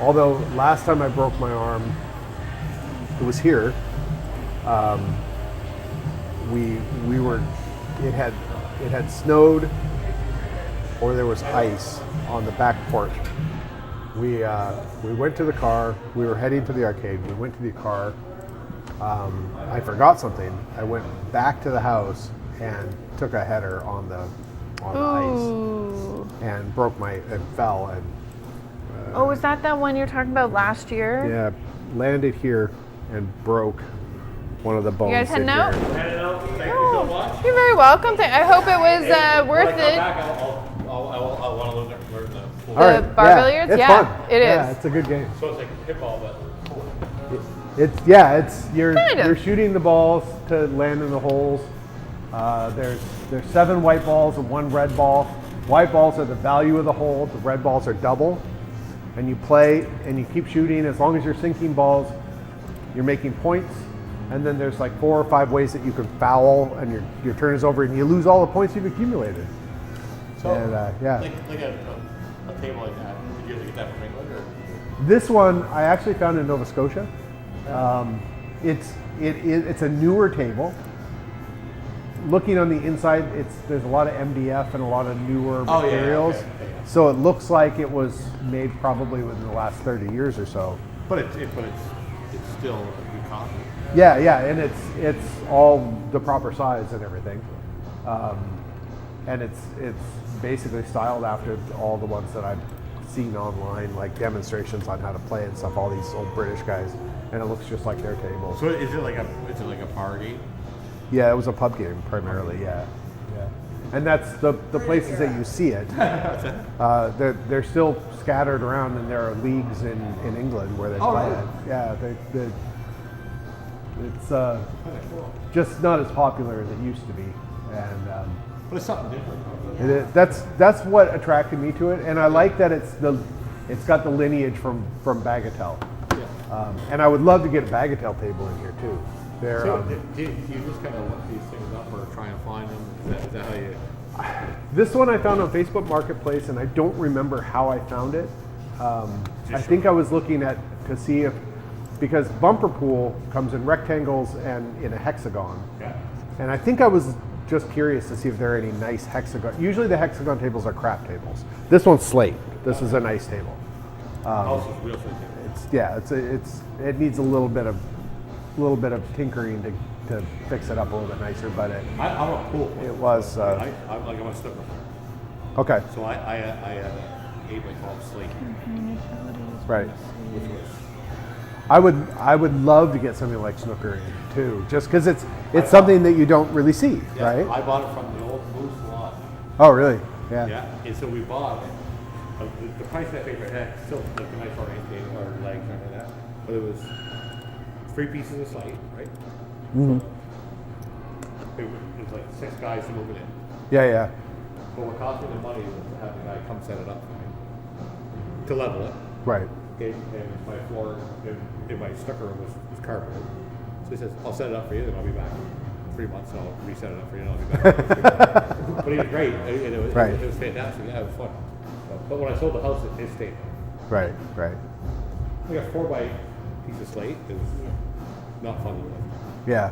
A: Although last time I broke my arm, it was here. We were. It had snowed, or there was ice on the back porch. We went to the car. We were heading to the arcade. We went to the car. I forgot something. I went back to the house and took a header on the
B: Ooh.
A: ice and fell and.
B: Oh, is that one you're talking about last year?
A: Yeah, landed here and broke one of the bones.
B: You guys heading out?
G: Heading out. Thank you so much.
B: You're very welcome. I hope it was worth
G: When I come
B: it.
G: back, I want to learn the
A: All right,
B: bar billiards?
A: It's
B: Yeah,
A: fun.
B: it is.
A: Yeah, it's a good game.
G: So it's like kickball, but
A: It's you're
B: Kind of.
A: you're shooting the balls to land in the holes, There's 7 white balls and 1 red ball. White balls are the value of the hole. The red balls are double. And you play and you keep shooting. As long as you're sinking balls, you're making points. And then there's like 4 or 5 ways that you can foul, and your turn is over, and you lose all the points you've accumulated.
G: So,
A: And yeah.
G: like a table like that. Did you get that from England or?
A: This one I actually found in Nova Scotia. It's a newer table. Looking on the inside, there's a lot of MDF and a lot of newer
G: Oh, yeah,
A: materials.
G: okay, yeah.
A: So it looks like it was made probably within the last 30 years or so.
G: But it's still a good copy.
A: Yeah, and it's all the proper size and everything, and it's basically styled after all the ones that I've seen online, like demonstrations on how to play and stuff. All these old British guys, and it looks just like their table.
G: So is it like a power game?
A: Yeah, it was a pub game primarily. Yeah. And that's the places that you see it. They're still scattered around, and there are leagues in England where they play
G: really?
A: it. Yeah, it's just not as popular as it used to be, and
G: But it's something different.
A: it is, that's what attracted me to it, and I like that it's got the lineage from Bagatelle,
G: Yeah.
A: and I would love to get a Bagatelle table in here too. They're
G: So do you just kind of look these things up or try and find them? Is that how you?
A: this one I found on Facebook Marketplace, and I don't remember how I found it. I think I was looking to see if, because bumper pool comes in rectangles and in a hexagon.
G: Yeah.
A: And I think I was just curious to see if there are any nice hexagon. Usually the hexagon tables are crap tables. This one's slate. This is a nice table.
G: Also, it's real thing.
A: It needs a little bit of tinkering to fix it up a little bit nicer, but
G: I'm a pool player.
A: it was
G: I'm a snooker player.
A: okay.
G: So I had an 8x12 slate,
A: Right.
G: which was.
A: I would love to get something like snooker in too, just because it's something that you don't really see,
G: Yeah,
A: right?
G: I bought it from the old Moose lot.
A: Oh, really? Yeah.
G: Yeah, and so we bought it. The price I paid for it had still like a nice orientation or legs or like that, but it was 3 pieces of slate, right?
A: Mm-hmm.
G: It was like 6 guys to move it in.
A: Yeah.
G: But what cost me the money was to have the guy come set it up for me to level it.
A: Right.
G: Okay, and my floor in my snooker room was carpeted. So he says, I'll set it up for you, then I'll be back in 3 months, and I'll reset it up for you, and I'll be back. But he was great, and it was fantastic. Yeah, it was fun. But when I sold the house, it stayed.
A: Right.
G: We got 4x piece of slate. It was not fun to live.
A: Yeah,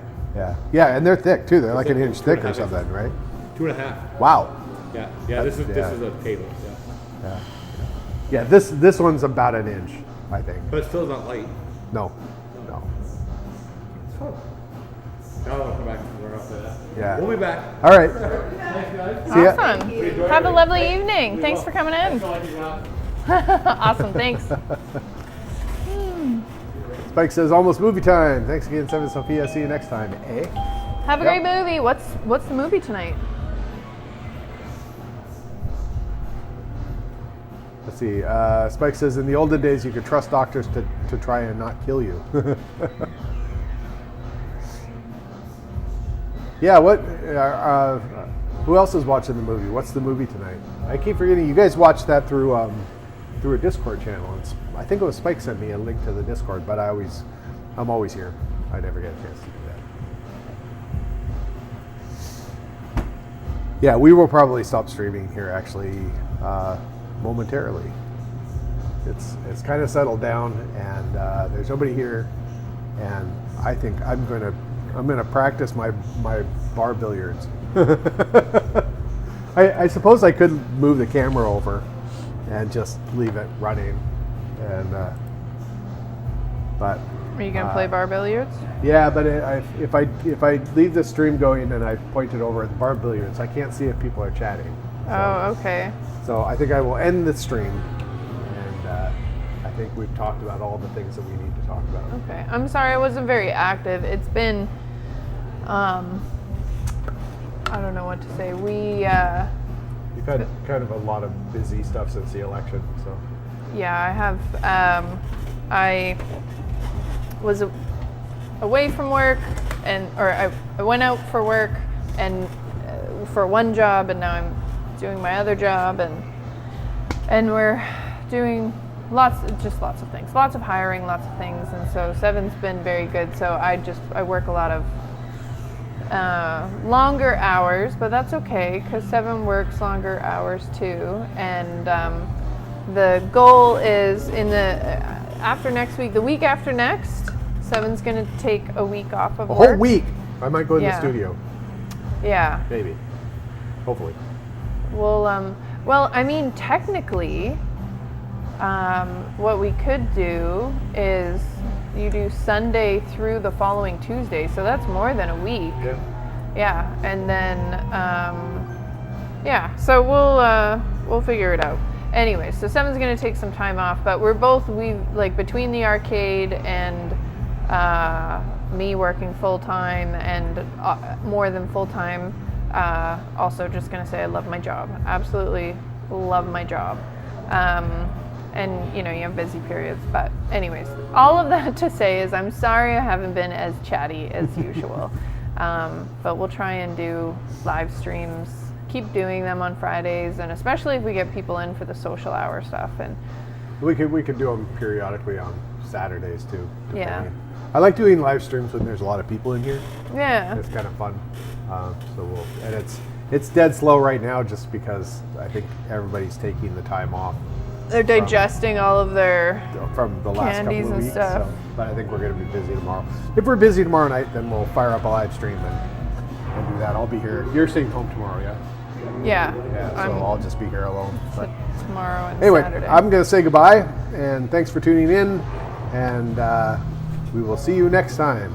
A: and they're thick too. They're like an
G: thick.
A: inch thick or
G: 2.5
A: something,
G: inches.
A: right?
G: 2.5.
A: Wow.
G: Yeah. This is a table. Yeah.
A: Yeah. This one's about an inch, I think.
G: But it still not light.
A: No.
G: It's fun. Now I want to come back and learn after that.
A: Yeah.
G: We'll be back.
A: All right.
G: Thanks, guys.
A: See ya.
B: Awesome. Have a lovely evening. Thanks for coming in. Awesome. Thanks.
A: Spike says almost movie time. Thanks again, 7 Sophia. See you next time. Eh?
B: Have a great movie. What's the movie tonight?
A: Let's see. Spike says in the olden days you could trust doctors to try and not kill you. Yeah. What? Who else is watching the movie? What's the movie tonight? I keep forgetting. You guys watched that through a Discord channel. I think it was Spike sent me a link to the Discord, but I'm always here. I never get a chance to do that. Yeah, we will probably stop streaming here actually momentarily. It's kind of settled down, and there's nobody here, and I think I'm gonna practice my bar billiards. I suppose I could move the camera over and just leave it running, and but
B: Are you gonna play bar billiards?
A: yeah, but if I leave the stream going and I point it over at the bar billiards, I can't see if people are chatting.
B: Oh, okay.
A: So I think I will end the stream, and I think we've talked about all the things that we need to talk about.
B: Okay. I'm sorry I wasn't very active. It's been, I don't know what to say. We've
A: had kind of a lot of busy stuff since the election, so.
B: Yeah, I have. I was away from work, or I went out for work, and for one job, and now I'm doing my other job, and we're doing lots of things, lots of hiring, lots of things, and so 7's been very good. So I work a lot of longer hours, but that's okay because 7 works longer hours too. And the goal is after next week, the week after next, 7's going to take a week off of
A: A
B: work.
A: whole week. I might go in the
B: Yeah.
A: studio.
B: Yeah.
A: Maybe. Hopefully.
B: Well, I mean, technically, what we could do is you do Sunday through the following Tuesday, so that's more than a week.
A: Yeah.
B: Yeah, and then so we'll figure it out. Anyway, so 7's gonna take some time off, but we like between the arcade and me working full time and more than full time. Also, just gonna say I love my job. Absolutely love my job. And you have busy periods, but anyways, all of that to say is I'm sorry I haven't been as chatty as usual. But we'll try and do live streams, keep doing them on Fridays, and especially if we get people in for the social hour stuff. And
A: We could do them periodically on Saturdays too.
B: Yeah.
A: depending. I like doing live streams when there's a lot of people in here.
B: yeah,
A: It's kind of fun. It's dead slow right now just because I think everybody's taking the time off
B: they're digesting all of their
A: from the last
B: candies
A: couple of
B: and
A: weeks.
B: stuff.
A: So, but I think we're going to be busy tomorrow. If we're busy tomorrow night, then we'll fire up a live stream and do that. I'll be here. You're staying home tomorrow, yeah?
B: Yeah,
A: Yeah, so I'll just be here alone. But
B: tomorrow and
A: anyway,
B: Saturday.
A: I'm going to say goodbye, and thanks for tuning in, and we will see you next time.